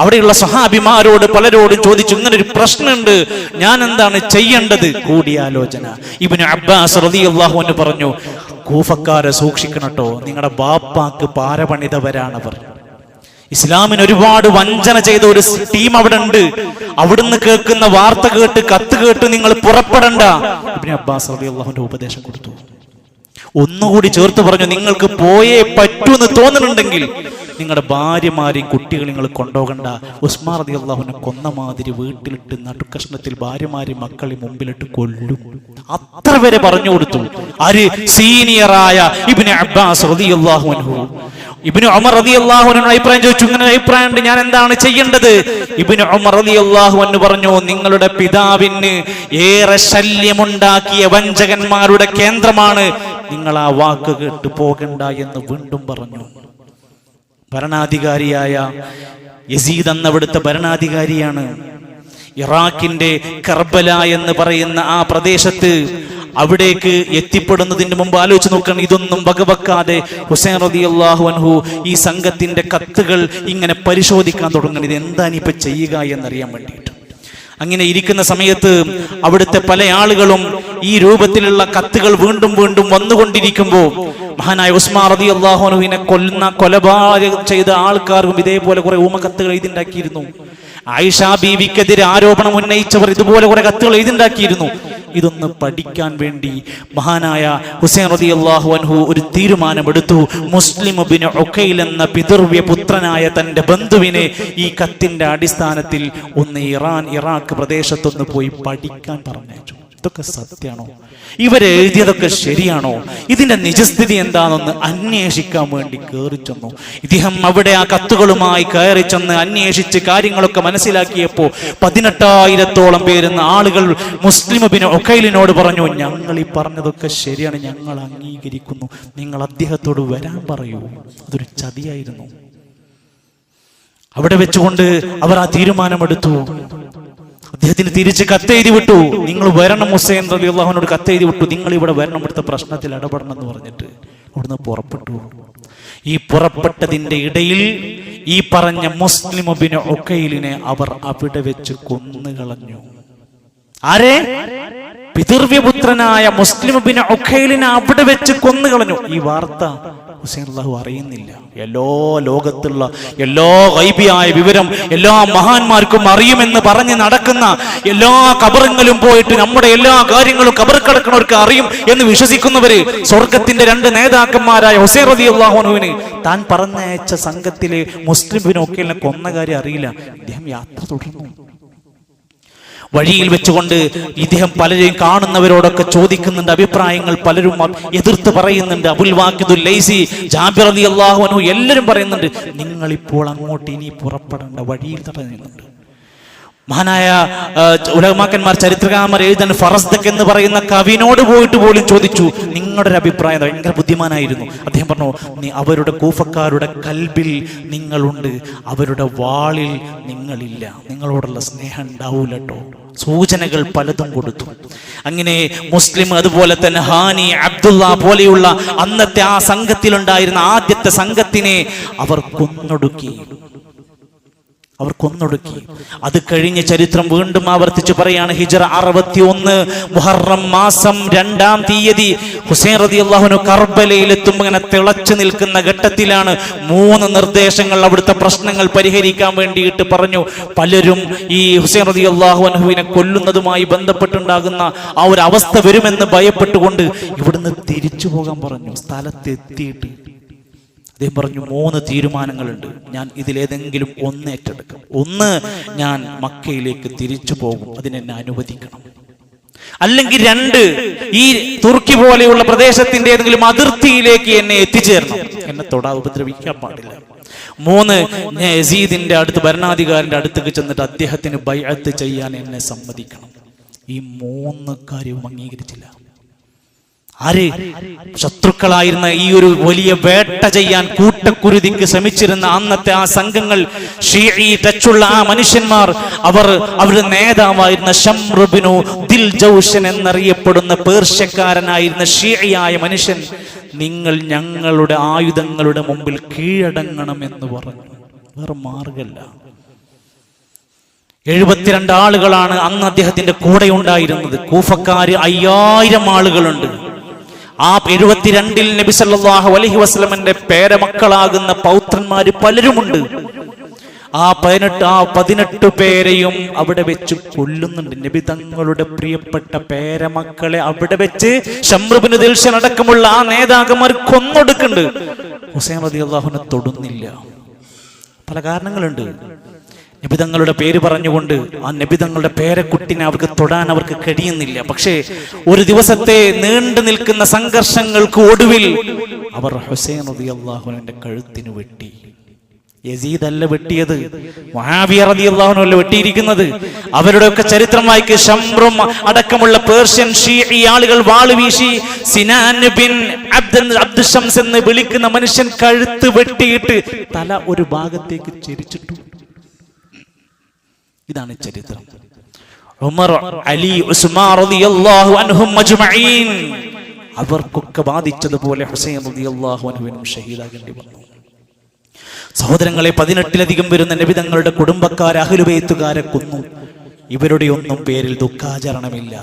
അവിടെയുള്ള സ്വഹാബിമാരോട് പലരോടും ചോദിച്ചു, ഇങ്ങനെ ഒരു പ്രശ്നമുണ്ട്, ഞാൻ എന്താണ് ചെയ്യേണ്ടത്? കൂടിയാലോചന. ഇബ്നു അബ്ബാസ് റളിയല്ലാഹു അൻഹു പറഞ്ഞു, കൂഫക്കാരെ സൂക്ഷിക്കണട്ടോ, നിങ്ങളുടെ ബാപ്പാക്ക് പാരപണിതവരാണവർ. ഇസ്ലാമിന് ഒരുപാട് വഞ്ചന ചെയ്ത ഒരു ടീം അവിടെ ഉണ്ട്. അവിടുന്ന് കേൾക്കുന്ന വാർത്ത കേട്ട്, കത്ത് കേട്ട് നിങ്ങൾ പുറപ്പെടണ്ട. ഇബ്നു അബ്ബാസ് റളിയല്ലാഹു അൻഹു ഉപദേശം കൊടുത്തു. ഒന്നുകൂടി ചേർത്ത് പറഞ്ഞു, നിങ്ങൾക്ക് പോയേ പറ്റൂന്ന് തോന്നുന്നുണ്ടെങ്കിൽ നിങ്ങളുടെ ഭാര്യമാരെയും കുട്ടികളെ നിങ്ങൾ കൊണ്ടുപോകണ്ട. ഉസ്മാൻ റളിയല്ലാഹുവിനെ കൊന്ന മാതിരി വീട്ടിലിട്ട് നടുക്കഷ്ണത്തിൽ ഭാര്യമാരെയും മക്കളെ മുമ്പിലിട്ട് കൊല്ലും. അത്ര വരെ പറഞ്ഞു കൊടുത്തു. ആര്? സീനിയറായ ഇബ്നു അബ്ബാസ് റളിയല്ലാഹു അൻഹു. ഇബ്നു ഉമർ റളിയല്ലാഹു അൻഹു അഭിപ്രായം ചോദിച്ചു, ഇങ്ങനെ അഭിപ്രായം ഉണ്ട്, ഞാൻ എന്താണ് ചെയ്യേണ്ടത്? ഇബ്നു ഉമർ റളിയല്ലാഹു അൻഹു പറഞ്ഞു, നിങ്ങളുടെ പിതാവിന് ഏറെ ശല്യമുണ്ടാക്കിയ വഞ്ചകന്മാരുടെ കേന്ദ്രമാണ്, നിങ്ങൾ ആ വാക്ക് കേട്ട് പോകണ്ട എന്ന് വീണ്ടും പറഞ്ഞു. ഭരണാധികാരിയായ യസീദ് എന്നവിടുത്തെ ഭരണാധികാരിയാണ്. ഇറാഖിന്റെ കർബല എന്ന് പറയുന്ന ആ പ്രദേശത്ത് അവിടേക്ക് എത്തിപ്പെടുന്നതിന് മുമ്പ് ആലോചിച്ച് നോക്കണം. ഇതൊന്നും വകവെക്കാതെ ഹുസൈൻ റളിയല്ലാഹു അൻഹു ഈ സംഘത്തിന്റെ കത്തുകൾ ഇങ്ങനെ പരിശോധിക്കാൻ തുടങ്ങണം, ഇത് എന്താണ് ഇപ്പൊ ചെയ്യുക എന്നറിയാൻ വേണ്ടിയിട്ട്. അങ്ങനെ ഇരിക്കുന്ന സമയത്ത് അവിടുത്തെ പല ആളുകളും ഈ രൂപത്തിലുള്ള കത്തുകൾ വീണ്ടും വീണ്ടും വന്നുകൊണ്ടിരിക്കുമ്പോൾ മഹാനായ ഉസ്മാൻ റളിയല്ലാഹു അൻഹുവിനെ കൊലപാതകം ചെയ്ത ആൾക്കാർക്കും ഇതേപോലെ കുറെ ഊമക്കത്തുകൾ എഴുതിണ്ടാക്കിയിരുന്നു. ആയിഷ ബീവിക്കെതിരെ ആരോപണം ഉന്നയിച്ചവർ ഇതുപോലെ കുറെ കത്തുകൾ എഴുതിണ്ടാക്കിയിരുന്നു. ഇതൊന്ന് പഠിക്കാൻ വേണ്ടി മഹാനായ ഹുസൈൻ റളിയല്ലാഹു അൻഹു ഒരു തീരുമാനമെടുത്തു. മുസ്ലിം ഇബ്നു ഉഖൈൽ എന്ന പിതൃവ്യ പുത്രനായ തന്റെ ബന്ധുവിനെ ഈ കത്തിന്റെ അടിസ്ഥാനത്തിൽ ഒന്ന് ഇറാഖ് പ്രദേശത്തൊന്ന് പോയി പഠിക്കാൻ പറഞ്ഞയച്ചു. ഇതൊക്കെ സത്യമാണോ? ഇവരെഴുതിയതൊക്കെ ശരിയാണോ? ഇതിന്റെ നിജസ്ഥിതി എന്താണെന്ന് അന്വേഷിക്കാൻ വേണ്ടി കയറി ചെന്നു. ഇദ്ദേഹം അവിടെ ആ കത്തുകളുമായി കയറി ചെന്ന് അന്വേഷിച്ച് കാര്യങ്ങളൊക്കെ മനസ്സിലാക്കിയപ്പോൾ 18,000-ഓളം പേരുന്ന ആളുകൾ മുസ്ലിം ഇബ്നു ഉഖൈലിനോട് പറഞ്ഞു, ഞങ്ങൾ ഈ പറഞ്ഞതൊക്കെ ശരിയാണ്, ഞങ്ങൾ അംഗീകരിക്കുന്നു, നിങ്ങൾ അദ്ദേഹത്തോട് വരാൻ പറയൂ. അതൊരു ചതിയായിരുന്നു. അവിടെ വെച്ചുകൊണ്ട് അവർ ആ തീരുമാനമെടുത്തു. അദ്ദേഹത്തിന് തിരിച്ച് കത്തെഴുതി വിട്ടു, നിങ്ങൾ വരണം, ഹുസൈൻ റളിയല്ലാഹുവിനോട് കത്തെഴുതി വിട്ടു, നിങ്ങൾ ഇവിടെ വരണം, ഇവിടുത്തെ പ്രശ്നത്തിൽ ഇടപെടണം എന്ന് പറഞ്ഞിട്ട് അവിടുന്ന് പുറപ്പെട്ടു. ഈ പുറപ്പെട്ടതിന്റെ ഇടയിൽ ഈ പറഞ്ഞ മുസ്ലിം ഇബ്നു ഉഖൈലിനെ അവർ അവിടെ വെച്ച് കൊന്നുകളഞ്ഞു. ആരെ? പിതൃവ്യപുത്രനായ മുസ്ലിം ഇബ്നു ഉഖൈലിനെ അവിടെ വെച്ച് കൊന്നുകളഞ്ഞു. ഈ വാർത്ത ഹുസൈൻ റളിയല്ലാഹു അറിയുന്നില്ല. എല്ലാ ലോകത്തുള്ള എല്ലാ ഗൈബിയായ വിവരം എല്ലാ മഹാന്മാർക്കും അറിയുമെന്ന് പറഞ്ഞ് നടക്കുന്ന, എല്ലാ ഖബറുകളിലും പോയിട്ട് നമ്മുടെ എല്ലാ കാര്യങ്ങളും ഖബർ കിടക്കുന്നവർക്ക് അറിയും എന്ന് വിശ്വസിക്കുന്നവര്, സ്വർഗത്തിന്റെ 2 നേതാക്കന്മാരായ ഹുസൈൻ റളിയല്ലാഹു അൻഹുവിന് താൻ പറഞ്ഞയച്ച സംഘത്തിലെ മുസ്ലിമിനൊക്കെ കൊന്ന കാര്യം അറിയില്ല. ഇദ്ദേഹം യാത്ര തുടർന്നു. വഴിയിൽ വെച്ചുകൊണ്ട് ഇദ്ദേഹം പലരെയും കാണുന്നവരോടൊക്കെ ചോദിക്കുന്നുണ്ട്, അഭിപ്രായങ്ങൾ പലരും എതിർത്ത് പറയുന്നുണ്ട്. അബുൽ വാഖിദുൽ ലൈസി, ജാബിർ റളിയല്ലാഹു അൻഹു എല്ലാവരും പറയുന്നുണ്ട്, നിങ്ങളിപ്പോൾ അങ്ങോട്ട് ഇനി പുറപ്പെടേണ്ട, വഴിയിൽ തടയുന്നുണ്ട്. മഹാനായ ഉലമാക്കന്മാർ, ചരിത്രകാരന്മാർ എഴുതാൻ ഫറസ്ദഖ് എന്ന് പറയുന്ന കവിനോട് പോയിട്ട് പോലും ചോദിച്ചു, നിങ്ങളുടെ ഒരു അഭിപ്രായം. ഭയങ്കര ബുദ്ധിമാനായിരുന്നു അദ്ദേഹം. പറഞ്ഞു, അവരുടെ കൂഫക്കാരുടെ കൽബിൽ നിങ്ങളുണ്ട്, അവരുടെ വാളിൽ നിങ്ങളില്ല, നിങ്ങളോടുള്ള സ്നേഹം ഉണ്ടാവൂലട്ടോ. സൂചനകൾ പലതും കൊടുത്തു. അങ്ങനെ മുസ്ലിം, അതുപോലെ തന്നെ ഹാനി, അബ്ദുള്ള പോലെയുള്ള അന്നത്തെ ആ സംഘത്തിലുണ്ടായിരുന്ന ആദ്യത്തെ സംഘത്തിനെ അവർ കൊന്നൊടുക്കി. അത് കഴിഞ്ഞ ചരിത്രം വീണ്ടും ആവർത്തിച്ച് പറയാണ്. ഹിജ്റ 61 മുഹറം മാസം 2-ാം തീയതി ഹുസൈൻ റളിയല്ലാഹു അൻഹു കർബലയിലെത്തുമ്പോൾ ഇങ്ങനെ തിളച്ചു നിൽക്കുന്ന ഘട്ടത്തിലാണ് 3 നിർദ്ദേശങ്ങൾ അവിടുത്തെ പ്രശ്നങ്ങൾ പരിഹരിക്കാൻ വേണ്ടിയിട്ട് പറഞ്ഞു. പലരും ഈ ഹുസൈൻ റളിയല്ലാഹു അൻഹുവിനെ കൊല്ലുന്നതുമായി ബന്ധപ്പെട്ടുണ്ടാകുന്ന ആ ഒരു അവസ്ഥ വരുമെന്ന് ഭയപ്പെട്ടുകൊണ്ട് ഇവിടുന്ന് തിരിച്ചു പോകാൻ പറഞ്ഞു. സ്ഥലത്തെത്തിയിട്ട് അദ്ദേഹം പറഞ്ഞു, 3 തീരുമാനങ്ങളുണ്ട്, ഞാൻ ഇതിലേതെങ്കിലും ഒന്ന് ഏറ്റെടുക്കും. ഒന്ന്, ഞാൻ മക്കയിലേക്ക് തിരിച്ചു പോകും, അതിനെന്നെ അനുവദിക്കണം. അല്ലെങ്കിൽ 2, ഈ തുർക്കി പോലെയുള്ള പ്രദേശത്തിന്റെ ഏതെങ്കിലും അതിർത്തിയിലേക്ക് എന്നെ എത്തിച്ചേരണം, എന്നെ തൊടാതെ ഉപദ്രവിക്കാൻ പാടില്ല. 3, ഞാൻ യസീദിന്റെ അടുത്ത്, ഭരണാധികാരിന്റെ അടുത്തേക്ക് ചെന്നിട്ട് അദ്ദേഹത്തിന് ബൈഅത്ത് ചെയ്യാൻ എന്നെ സമ്മതിക്കണം. ഈ 3 കാര്യവും അംഗീകരിച്ചില്ല. ആര്? ശത്രുക്കളായിരുന്ന ഈ ഒരു വലിയ വേട്ട ചെയ്യാൻ കൂട്ടക്കുരുതിക്ക് ശ്രമിച്ചിരുന്ന അന്നത്തെ ആ സംഘങ്ങൾ, ഷീഈ ടച്ചുള്ള ആ മനുഷ്യന്മാർ, അവരുടെ നേതാവായിരുന്ന ശംർ ഇബ്നു ദിൽജൗഷൻ എന്നറിയപ്പെടുന്ന പേർഷ്യക്കാരനായിരുന്ന ഷീഈയായ മനുഷ്യൻ, നിങ്ങൾ ഞങ്ങളുടെ ആയുധങ്ങളുടെ മുമ്പിൽ കീഴടങ്ങണം എന്ന് പറഞ്ഞു. വേറെ മാർഗമില്ല. 72 ആളുകളാണ് അന്ന് അദ്ദേഹത്തിന്റെ കൂടെ ഉണ്ടായിരുന്നത്. കൂഫക്കാര് 5000 ആളുകളുണ്ട്. ആ 72-ൽ നബി സല്ലല്ലാഹു അലൈഹി വസല്ലമയുടെ പേരമക്കളാകുന്ന പൗത്രന്മാര് പലരുമുണ്ട്. ആ 18 പേരെയും അവിടെ വെച്ച് കൊല്ലുന്നുണ്ട്. നബി തങ്ങളുടെ പ്രിയപ്പെട്ട പേരമക്കളെ അവിടെ വെച്ച് ശംർ ഇബ്നു ദിൽഷൻ അടക്കമുള്ള ആ നേതാക്കന്മാർ കൊന്നൊടുക്കുന്നുണ്ട്. ഹുസൈൻ റളിയല്ലാഹു അൻഹു തൊടുന്നില്ല. പല കാരണങ്ങളുണ്ട്. നബിതങ്ങളുടെ പേര് പറഞ്ഞുകൊണ്ട് ആ നബിതങ്ങളുടെ പേരക്കുട്ടിനെ അവർക്ക് തൊടാൻ അവർക്ക് കഴിയുന്നില്ല. പക്ഷേ ഒരു ദിവസത്തെ നീണ്ടു നിൽക്കുന്ന സംഘർഷങ്ങൾക്ക് ഒടുവിൽ അവർ ഹുസൈൻ റളിയല്ലാഹു അൻഹുവിന്റെ കഴുത്തിന് വെട്ടി. യസീദ് അല്ല വെട്ടിയത്, മുആവിയ റളിയല്ലാഹു അൻഹു അല്ല വെട്ടിയിരിക്കുന്നത്. അവരുടെയൊക്കെ ചരിത്രം വായിക്ക്. ശംറും അടക്കമുള്ള പേർഷ്യൻ ഷീഈ ആളുകൾ വാള് വീശി സിനാൻ ബിൻ അബ്ദു ശംസ് എന്ന് വിളിക്കുന്ന മനുഷ്യൻ കഴുത്ത് വെട്ടിയിട്ട് തല ഒരു ഭാഗത്തേക്ക് ചെരിച്ചിട്ടു. ഇതാണ് ചരിത്രം. ഉമർ, അലി, ഉസ്മാൻ റളിയല്ലാഹു അൻഹും അജ്മഈൻ, അവർക്കൊക്കെ ബാധിച്ചതുപോലെ ഹുസൈൻ റളിയല്ലാഹു അൻഹുവിനും ഷഹീദാകേണ്ടി വന്നു. സഹോദരങ്ങളെ, 18-ലധികം വരുന്ന നബി തങ്ങളുടെ കുടുംബക്കാരെ, അഹ്ലുബൈത്തുകാരെ കൊന്നു. ഇവരുടെ ഒന്നും പേരിൽ ദുഃഖാചരണമില്ല.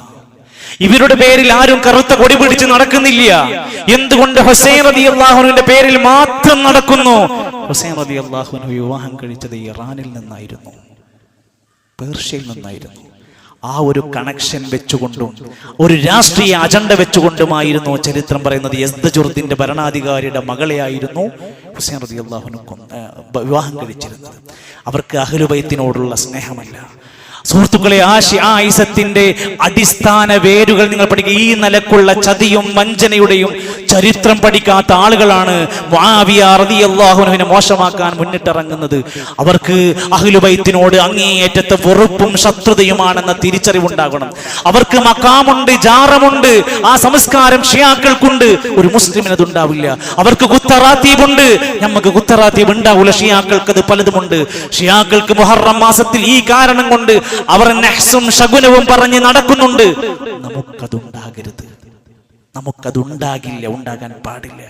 ഇവരുടെ പേരിൽ ആരും കറുത്ത കൊടി പിടിച്ച് നടക്കുന്നില്ല. എന്തുകൊണ്ട് ഹുസൈൻ റളിയല്ലാഹു അൻഹുവിന്റെ പേരിൽ മാത്രം നടക്കുന്നു? ഹുസൈൻ റളിയല്ലാഹു അൻഹു വിവാഹം കഴിച്ചത് ഇറാനിൽ നിന്നായിരുന്നു, പേർഷ്യയിൽ നിന്നായിരുന്നു. ആ ഒരു കണക്ഷൻ വെച്ചുകൊണ്ടും ഒരു രാഷ്ട്രീയ അജണ്ട വെച്ചുകൊണ്ടുമായിരുന്നു ചരിത്രം പറയുന്നത്. യസ്ദജുർദിന്റെ ഭരണാധികാരിയുടെ മകളെയായിരുന്നു ഹുസൈൻ റളിയല്ലാഹു അൻഹു വിവാഹം കഴിച്ചിരുന്നത്. അവർക്ക് അഹ്ലുബൈത്തിനോടുള്ള സ്നേഹമല്ല. സുഹൃത്തുക്കളെ, ആയിസത്തിന്റെ അടിസ്ഥാന വേരുകൾ നിങ്ങൾ പഠിക്കുക. ഈ നിലക്കുള്ള ചതിയും വഞ്ചനയുടെയും ചരിത്രം പഠിക്കാത്ത ആളുകളാണ് മുആവിയ റളിയല്ലാഹു അൻഹുവിനെ മോശമാക്കാൻ മുന്നിട്ടിറങ്ങുന്നത്. അവർക്ക് അഹ്ലുബൈത്തിനോട് അങ്ങേയറ്റത്തെ വെറുപ്പും ശത്രുതയുമാണെന്ന തിരിച്ചറിവുണ്ടാകണം. അവർക്ക് മഖാമുണ്ട്, ജാറമുണ്ട്, ആ സംസ്കാരം ഷിയാക്കൾക്കുണ്ട്. ഒരു മുസ്ലിമിന് അതുണ്ടാവില്ല. അവർക്ക് കുത്തറാത്തീബുണ്ട്, നമുക്ക് കുത്തറാത്തീബ് ഉണ്ടാവില്ല. ഷിയാക്കൾക്ക് അത് പലതുമുണ്ട്. ഷിയാക്കൾക്ക് മുഹറം മാസത്തിൽ ഈ കാരണം കൊണ്ട് അവർ നഹ്സും ശകുനവും പറഞ്ഞ് നടക്കുന്നുണ്ട്. നമുക്കതുണ്ടാകരുത്, നമുക്കതുണ്ടാകില്ല, ഉണ്ടാകാൻ പാടില്ല.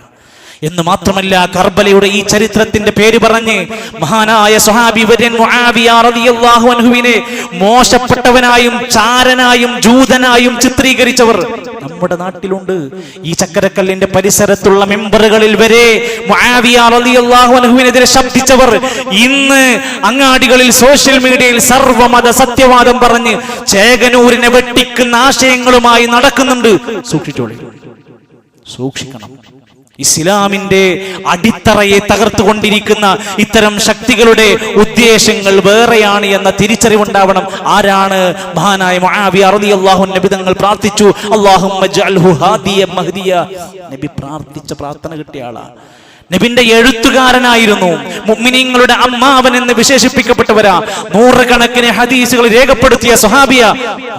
എന്ന് മാത്രമല്ല, കർബലയുടെ ഈ ചരിത്രത്തിന്റെ പേര് പറഞ്ഞ് മഹാനായ സ്വഹാബി വര്യൻ മുആവിയ റളിയല്ലാഹു അൻഹുവിനെ മോശപ്പെട്ടവനായും ചാരനായും ജൂതനായും ചിത്രീകരിച്ചവർ നമ്മുടെ നാട്ടിലുണ്ട്. ഈ ചക്കരക്കല്ലിന്റെ പരിസരത്തുള്ള മെമ്പറുകളിൽ വരെ മുആവിയ റളിയല്ലാഹു അൻഹുവിനെതിരെ ശബ്ദിച്ചവർ ഇന്ന് അങ്ങാടികളിൽ സോഷ്യൽ മീഡിയയിൽ സർവ്വമത സത്യവാദം പറഞ്ഞ് ചേകനൂരിനെ വെട്ടിക്കുന്ന ആശയങ്ങളുമായി നടക്കുന്നുണ്ട്. സൂക്ഷിക്കണം. ഇസ്ലാമിന്റെ അടിത്തറയെ തകർത്തുകൊണ്ടിരിക്കുന്ന ഇത്തരം ശക്തികളുടെ ഉദ്ദേശങ്ങൾ വേറെയാണ് എന്ന തിരിച്ചറിവുണ്ടാവണം. ആരാണ്? മഹാനായ മുആവിയ റളിയല്ലാഹു അൻഹു. നബി തങ്ങൾ പ്രാർത്ഥിച്ചു, അല്ലാഹുമ്മ ജഅൽഹു ഹാദിയ മഹ്ദിയ. നബി പ്രാർത്ഥിച്ച പ്രാർത്ഥന കിട്ടിയ ആളാണ്. നബിന്റെ എഴുത്തുകാരനായിരുന്നു. മുഅ്മിനീങ്ങളുടെ അമ്മാവൻ എന്ന് വിശേഷിപ്പിക്കപ്പെട്ടവരാ. നൂറുകണക്കിന് ഹദീസുകൾ രേഖപ്പെടുത്തിയ സ്വഹാബിയ.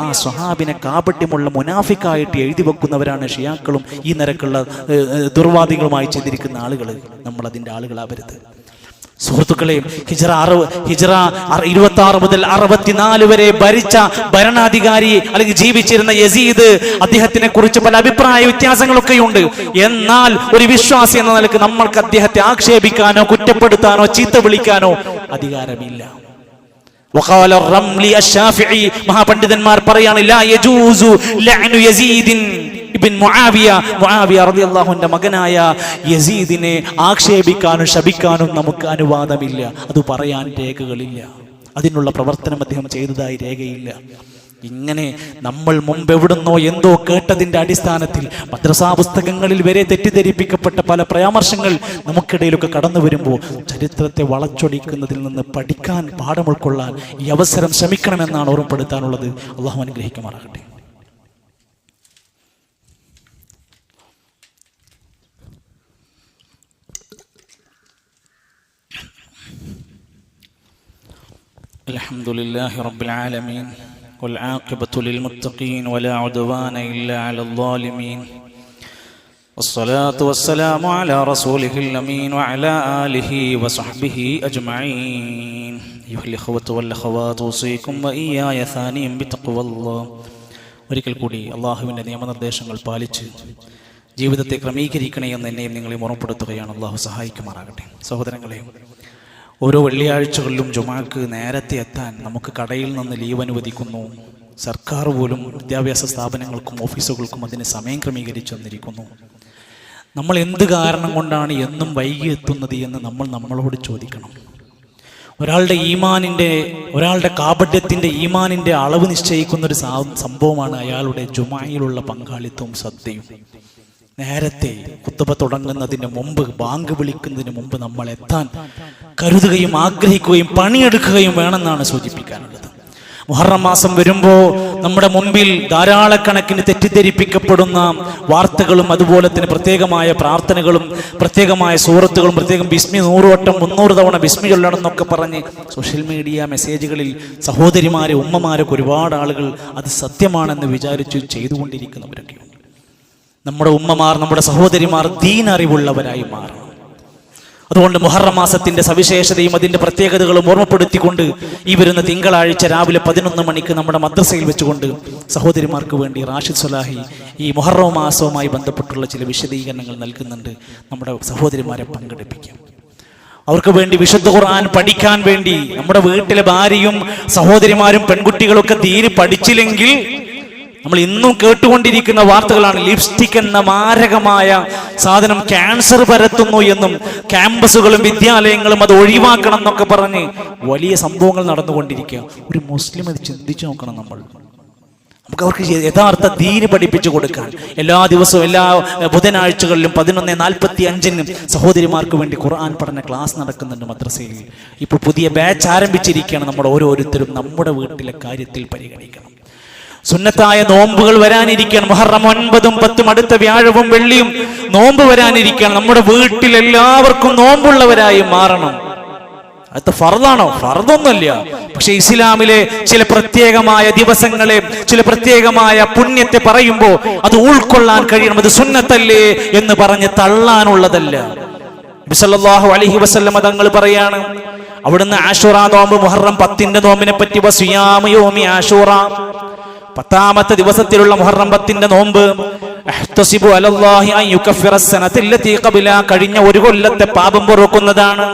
ആ സ്വഹാബിനെ കാപട്യമുള്ള മുനാഫിക്കായിട്ട് എഴുതി വെക്കുന്നവരാണ് ഷിയാക്കളും ഈ നിരക്കുള്ള ദുർവാദികളുമായി ചെയ്തിരിക്കുന്ന ആളുകൾ. നമ്മൾ അതിന്റെ ആളുകളാവരുത്. സുഹൃത്തുക്കളെ, ഹിജ്റ 26 മുതൽ 64 വരെ ഭരിച്ച ഭരണാധികാരി അല്ലെങ്കിൽ ജീവിച്ചിരുന്ന യസീദ്, അദ്ദേഹത്തിനെ കുറിച്ച് പല അഭിപ്രായ വ്യത്യാസങ്ങളൊക്കെയുണ്ട്. എന്നാൽ ഒരു വിശ്വാസി എന്ന നിലക്ക് നമ്മൾക്ക് അദ്ദേഹത്തെ ആക്ഷേപിക്കാനോ കുറ്റപ്പെടുത്താനോ ചീത്ത വിളിക്കാനോ അധികാരമില്ല. വഖാല റംലി അശ്ശാഫിഈ, മഹാപണ്ഡിതന്മാർ പറയാണ്, ലാ യജൂസു ലഅനു യസീദിൻ ഇബ്ൻ മുആവിയ. മുആവിയ റളിയല്ലാഹു അൻഹുവിന്റെ മകനായ യസീദിനെ ആക്ഷേപിക്കാനും ശപിക്കാനും നമുക്ക് അനുവാദമില്ല. അത് പറയാൻ രേഖകളില്ല. അതിനുള്ള പ്രവർത്തനം അദ്ദേഹം ചെയ്തതായി രേഖയില്ല. ഇങ്ങനെ നമ്മൾ മുമ്പ് എവിടുന്നോ എന്തോ കേട്ടതിന്റെ അടിസ്ഥാനത്തിൽ മദ്രസാ പുസ്തകങ്ങളിൽ വരെ തെറ്റിദ്ധരിപ്പിക്കപ്പെട്ട പല പരാമർശങ്ങൾ നമുക്കിടയിലൊക്കെ കടന്നു വരുമ്പോൾ ചരിത്രത്തെ വളച്ചൊടിക്കുന്നതിൽ നിന്ന് പഠിക്കാൻ, പാഠം ഉൾക്കൊള്ളാൻ ഈ അവസരം ശ്രമിക്കണമെന്നാണ് ഓർമ്മപ്പെടുത്താനുള്ളത്. അള്ളാഹു അനുഗ്രഹിക്കുമാറാകട്ടെ. അൽഹംദുലില്ലാഹി റബ്ബിൽ ആലമീൻ والعاقبة للمتقين ولا عدوان إلا على الظالمين والصلاة والسلام على رسوله الأمين وعلى آله وصحبه أجمعين أيها الإخوة والأخوات أوصيكم وإياي ثانيا بتقوى الله. ഒരിക്കൽ കൂടി അള്ളാഹുവിൻ്റെ നിയമനിർദ്ദേശങ്ങൾ പാലിച്ച് ജീവിതത്തെ ക്രമീകരിക്കണേ എന്ന് എന്നെയും നിങ്ങളെ ഓർമ്മപ്പെടുത്തുകയാണ്. അള്ളാഹു സഹായിക്കുമാറാകട്ടെ. സഹോദരങ്ങളെ, ഓരോ വെള്ളിയാഴ്ചകളിലും ജുമാക്ക് നേരത്തെ എത്താൻ നമുക്ക് കടയിൽ നിന്ന് ലീവ് അനുവദിക്കുന്നു. സർക്കാർ പോലും വിദ്യാഭ്യാസ സ്ഥാപനങ്ങൾക്കും ഓഫീസുകൾക്കും അതിന് സമയം ക്രമീകരിച്ചു തന്നിരിക്കുന്നു. നമ്മൾ എന്ത് കാരണം കൊണ്ടാണ് എന്നും വൈകി എത്തുന്നത് എന്ന് നമ്മൾ നമ്മളോട് ചോദിക്കണം. ഒരാളുടെ കാപട്യത്തിൻ്റെ ഈമാനിൻ്റെ അളവ് നിശ്ചയിക്കുന്നൊരു സംഭവമാണ് അയാളുടെ ജുമായിലുള്ള പങ്കാളിത്തവും ശ്രദ്ധയും. നേരത്തെ ഖുത്ബ തുടങ്ങുന്നതിന് മുമ്പ്, ബാങ്ക് വിളിക്കുന്നതിന് മുമ്പ് നമ്മൾ എത്താൻ കരുതുകയും ആഗ്രഹിക്കുകയും പണിയെടുക്കുകയും വേണമെന്നാണ് സൂചിപ്പിക്കാനുള്ളത്. മുഹറം മാസം വരുമ്പോൾ നമ്മുടെ മുമ്പിൽ ധാരാളക്കണക്കിന് തെറ്റിദ്ധരിപ്പിക്കപ്പെടുന്ന വാർത്തകളും അതുപോലെ തന്നെ പ്രത്യേകമായ പ്രാർത്ഥനകളും പ്രത്യേകമായ സൂറത്തുകളും പ്രത്യേകം ബിസ്മി 100 വട്ടം 300 തവണ ബിസ്മി ചൊല്ലണം എന്നൊക്കെ പറഞ്ഞ് സോഷ്യൽ മീഡിയ മെസ്സേജുകളിൽ സഹോദരിമാരെ, ഉമ്മമാരൊക്കെ ഒരുപാട് ആളുകൾ അത് സത്യമാണെന്ന് വിചാരിച്ചു ചെയ്തുകൊണ്ടിരിക്കുന്നവരൊക്കെയുണ്ട്. നമ്മുടെ ഉമ്മമാർ, നമ്മുടെ സഹോദരിമാർ ദീൻ അറിവുള്ളവരായി മാറണം. അതുകൊണ്ട് മുഹറം മാസത്തിന്റെ സവിശേഷതയും അതിന്റെ പ്രത്യേകതകളും ഓർമ്മപ്പെടുത്തിക്കൊണ്ട് ഈ വരുന്ന തിങ്കളാഴ്ച രാവിലെ 11 മണിക്ക് നമ്മുടെ മദ്രസയിൽ വെച്ചുകൊണ്ട് സഹോദരിമാർക്ക് വേണ്ടി റാഷിദ് സ്വലാഹി ഈ മുഹറം മാസവുമായി ബന്ധപ്പെട്ടുള്ള ചില വിശദീകരണങ്ങൾ നൽകുന്നുണ്ട്. നമ്മുടെ സഹോദരിമാരെ പങ്കെടുപ്പിക്കാം. അവർക്ക് വേണ്ടി വിശുദ്ധ ഖുർആൻ പഠിക്കാൻ വേണ്ടി നമ്മുടെ വീട്ടിലെ ഭാര്യയും സഹോദരിമാരും പെൺകുട്ടികളൊക്കെ ദീന് പഠിച്ചില്ലെങ്കിൽ നമ്മൾ ഇന്നും കേട്ടുകൊണ്ടിരിക്കുന്ന വാർത്തകളാണ്. ലിപ്സ്റ്റിക് എന്ന മാരകമായ സാധനം ക്യാൻസർ പരത്തുന്നു എന്നും ക്യാമ്പസുകളും വിദ്യാലയങ്ങളും അത് ഒഴിവാക്കണം എന്നൊക്കെ പറഞ്ഞ് വലിയ സംഭവങ്ങൾ നടന്നുകൊണ്ടിരിക്കുക. ഒരു മുസ്ലിം അത് ചിന്തിച്ചു നോക്കണം. നമുക്ക് അവർക്ക് യഥാർത്ഥ ദീന് പഠിപ്പിച്ചു കൊടുക്കാൻ എല്ലാ ദിവസവും, എല്ലാ ബുധനാഴ്ചകളിലും 11:45 സഹോദരിമാർക്ക് വേണ്ടി ഖുർആൻ പഠന ക്ലാസ് നടക്കുന്നുണ്ട് മദ്രസയിൽ. ഇപ്പോൾ പുതിയ ബാച്ച് ആരംഭിച്ചിരിക്കുകയാണ്. നമ്മൾ ഓരോരുത്തരും നമ്മുടെ വീട്ടിലെ കാര്യത്തിൽ പരിഗണിക്കണം. സുന്നത്തായ നോമ്പുകൾ വരാനിരിക്കുകയാണ്. മുഹറം 9, 10 അടുത്ത വ്യാഴവും വെള്ളിയും നോമ്പ് വരാനിരിക്കുകയാണ്. നമ്മുടെ വീട്ടിൽ എല്ലാവർക്കും നോമ്പുള്ളവരായി മാറണം. അത് ഫർദാണോ? ഫർദൊന്നുമല്ല. പക്ഷെ ഇസ്ലാമിലെ ചില പ്രത്യേകമായ ദിവസങ്ങളെ, ചില പ്രത്യേകമായ പുണ്യത്തെ പറയുമ്പോൾ അത് ഉൾക്കൊള്ളാൻ കഴിയണം. അത് സുന്നത്തല്ലേ എന്ന് പറഞ്ഞ് തള്ളാനുള്ളതല്ല. നബി സല്ലല്ലാഹു അലൈഹി വസല്ലം തങ്ങൾ പറയാണ്, അവിടുന്ന് ആശൂറ നോമ്പ്, മുഹറം 10 നോമ്പിനെ പറ്റി, വസിയാമു യൗമി ആശൂറ, 10ാമത്തെ ദിവസത്തിലുള്ള മുഹറം 10 നോമ്പ് അഹ്തസിബു അലല്ലാഹി അൻ യുകഫിറ സനതല്ലതി ഖബല, കഴിഞ്ഞ ഒരു കൊല്ലത്തെ പാപം പൊറുക്കുന്നതാണ്.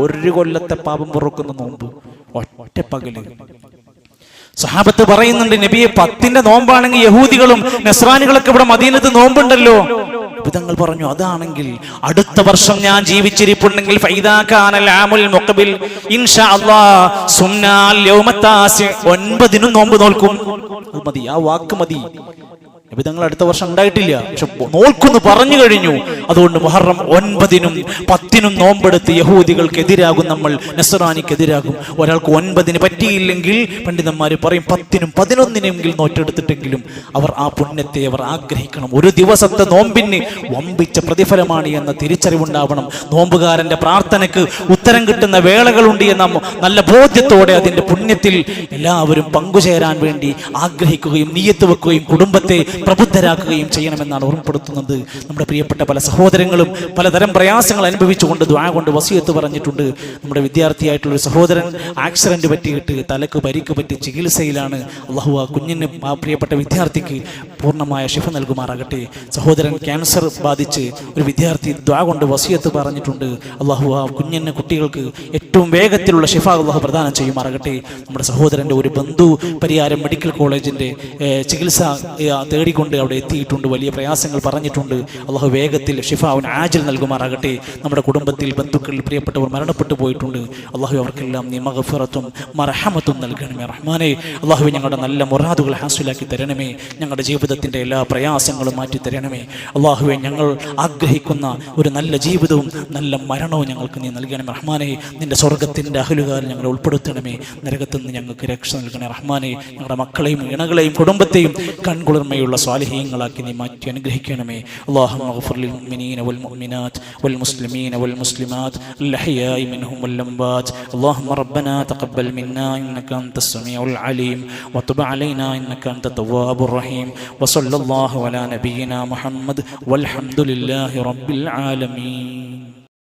ഒരു കൊല്ലത്തെ പാപം പൊറുക്കുന്ന നോമ്പ് ഒറ്റ പകല്. സഹാബത്ത് പറയുന്നുണ്ട്, നബിയെ 10ന്റെ നോമ്പാണെങ്കിൽ യഹൂദികളും നസ്രാനികളൊക്കെ ഇവിടെ മദീനത്ത് നോമ്പുണ്ടല്ലോ. തങ്ങൾ പറഞ്ഞു, അതാണെങ്കിൽ അടുത്ത വർഷം ഞാൻ ജീവിച്ചിരിപ്പുണ്ടെങ്കിൽ ഫൈദാ കാനൽ ആമുൽ മുഖബിൽ ഇൻഷാ അല്ലാഹ് സുന്നാൽ യൗമത്താസി, 9 നോമ്പ് നോൽക്കും. അത് മതി, ആ വാക്ക് മതി. തങ്ങൾ അടുത്ത വർഷം ഉണ്ടായിട്ടില്ല, പക്ഷെ നോൽക്കുന്നു പറഞ്ഞു കഴിഞ്ഞു. അതുകൊണ്ട് മുഹറം 9നും 10നും നോമ്പെടുത്ത് യഹൂദികൾക്കെതിരാകും നമ്മൾ, നസ്രാനിക്കെതിരാകും. ഒരാൾക്ക് 9ന് പറ്റിയില്ലെങ്കിൽ പണ്ഡിതന്മാർ പറയും 10നും 11നെങ്കിലും നോറ്റെടുത്തിട്ടെങ്കിലും അവർ ആ പുണ്യത്തെ അവർ ആഗ്രഹിക്കണം. ഒരു ദിവസത്തെ നോമ്പിന് വമ്പിച്ച പ്രതിഫലമാണ് എന്ന തിരിച്ചറിവുണ്ടാവണം. നോമ്പുകാരന്റെ പ്രാർത്ഥനയ്ക്ക് ഉത്തരം കിട്ടുന്ന വേളകളുണ്ട് എന്ന നല്ല ബോധ്യത്തോടെ അതിന്റെ പുണ്യത്തിൽ എല്ലാവരും പങ്കുചേരാൻ വേണ്ടി ആഗ്രഹിക്കുകയും നിയ്യത്ത് വെക്കുകയും കുടുംബത്തെ പ്രബുദ്ധരാക്കുകയും ചെയ്യണമെന്നാണ് ഓർമ്മപ്പെടുത്തുന്നത്. നമ്മുടെ പ്രിയപ്പെട്ട പല സഹോദരങ്ങളും പലതരം പ്രയാസങ്ങൾ അനുഭവിച്ചുകൊണ്ട് ദുആ കൊണ്ട് വസിയത്ത് പറഞ്ഞിട്ടുണ്ട്. നമ്മുടെ വിദ്യാർത്ഥിയായിട്ടുള്ള ഒരു സഹോദരൻ ആക്സിഡന്റ് പറ്റിയിട്ട് തലക്ക് പരിക്ക് പറ്റി ചികിത്സയിലാണ്. അല്ലാഹു ആ കുഞ്ഞിന്, ആ പ്രിയപ്പെട്ട വിദ്യാർത്ഥിക്ക് പൂർണ്ണമായ ശിഫ നൽകുമാറാകട്ടെ. സഹോദരൻ ക്യാൻസർ ബാധിച്ച് ഒരു വിദ്യാർത്ഥി ദുആ കൊണ്ട് വസിയത്ത് പറഞ്ഞിട്ടുണ്ട്. അല്ലാഹു ആ കുഞ്ഞിന്, കുട്ടികൾക്ക് ഏറ്റവും വേഗത്തിലുള്ള ശിഫ അല്ലാഹു പ്രദാനം ചെയ്യുമാറാകട്ടെ. നമ്മുടെ സഹോദരന്റെ ഒരു ബന്ധു പരിയാരം മെഡിക്കൽ കോളേജിന്റെ ചികിത്സ തേടിക്കൊണ്ട് അവിടെ എത്തിയിട്ടുണ്ട്. വലിയ പ്രയാസങ്ങൾ പറഞ്ഞിട്ടുണ്ട്. അല്ലാഹു വേഗത്തിൽ ഷിഫാഉൻ ആജിൽ നൽകുമാറാകട്ടെ. നമ്മുടെ കുടുംബത്തിൽ ബന്ധുക്കൾ പ്രിയപ്പെട്ടവർ മരണപ്പെട്ടു പോയിട്ടുണ്ട്. അല്ലാഹു അവർക്കെല്ലാം നീ മഗ്ഫിറത്തും മർഹമത്തും നൽകണമേ റഹ്മാനേ. അല്ലാഹു ഞങ്ങളുടെ നല്ല മുറാദുകൾ ഹാസിലാക്കി തരണമേ. ഞങ്ങളുടെ ജീവിതത്തിന്റെ എല്ലാ പ്രയാസങ്ങളും മാറ്റി തരണമേ. അല്ലാഹുവേ, ഞങ്ങൾ ആഗ്രഹിക്കുന്ന ഒരു നല്ല ജീവിതവും നല്ല മരണവും ഞങ്ങൾക്ക് നീ നൽകണമേ റഹ്മാനേ. നിന്റെ സ്വർഗത്തിന്റെ അഹ്ലുകാരിൽ ഞങ്ങളെ ഉൾപ്പെടുത്തണമേ. നരകത്തിൽ നിന്ന് ഞങ്ങൾക്ക് രക്ഷ നൽകണേ റഹ്മാനേ. ഞങ്ങളുടെ മക്കളെയും ഇണകളെയും കുടുംബത്തെയും കൺകുളിർമയുള്ള സ്വാലിഹീങ്ങളാക്കി നീ മാറ്റി അനുഗ്രഹിക്കണമേ. അല്ലാഹുമ്മ ഗ്ഫിർ ലിൽ മുഅ്മിനീന വൽ മുഅ്മിനാത്ത് വൽ മുസ്ലിമീന വൽ മുസ്ലിമാത്ത് അൽഹയാഇ മിൻഹും വൽ അംവാത്ത്. അല്ലാഹുമ്മ റബ്ബനാ തഖബ്ബൽ മിന്നാ ഇന്നക അൻതസ് സമീഉൽ അലീം വതുബ് അലൈനാ ഇന്നക അൻത തവ്വാബുർ റഹീം. വസല്ലല്ലാഹു അലാ നബിയിനാ മുഹമ്മദ് വൽഹംദുലില്ലാഹി റബ്ബിൽ ആലമീൻ.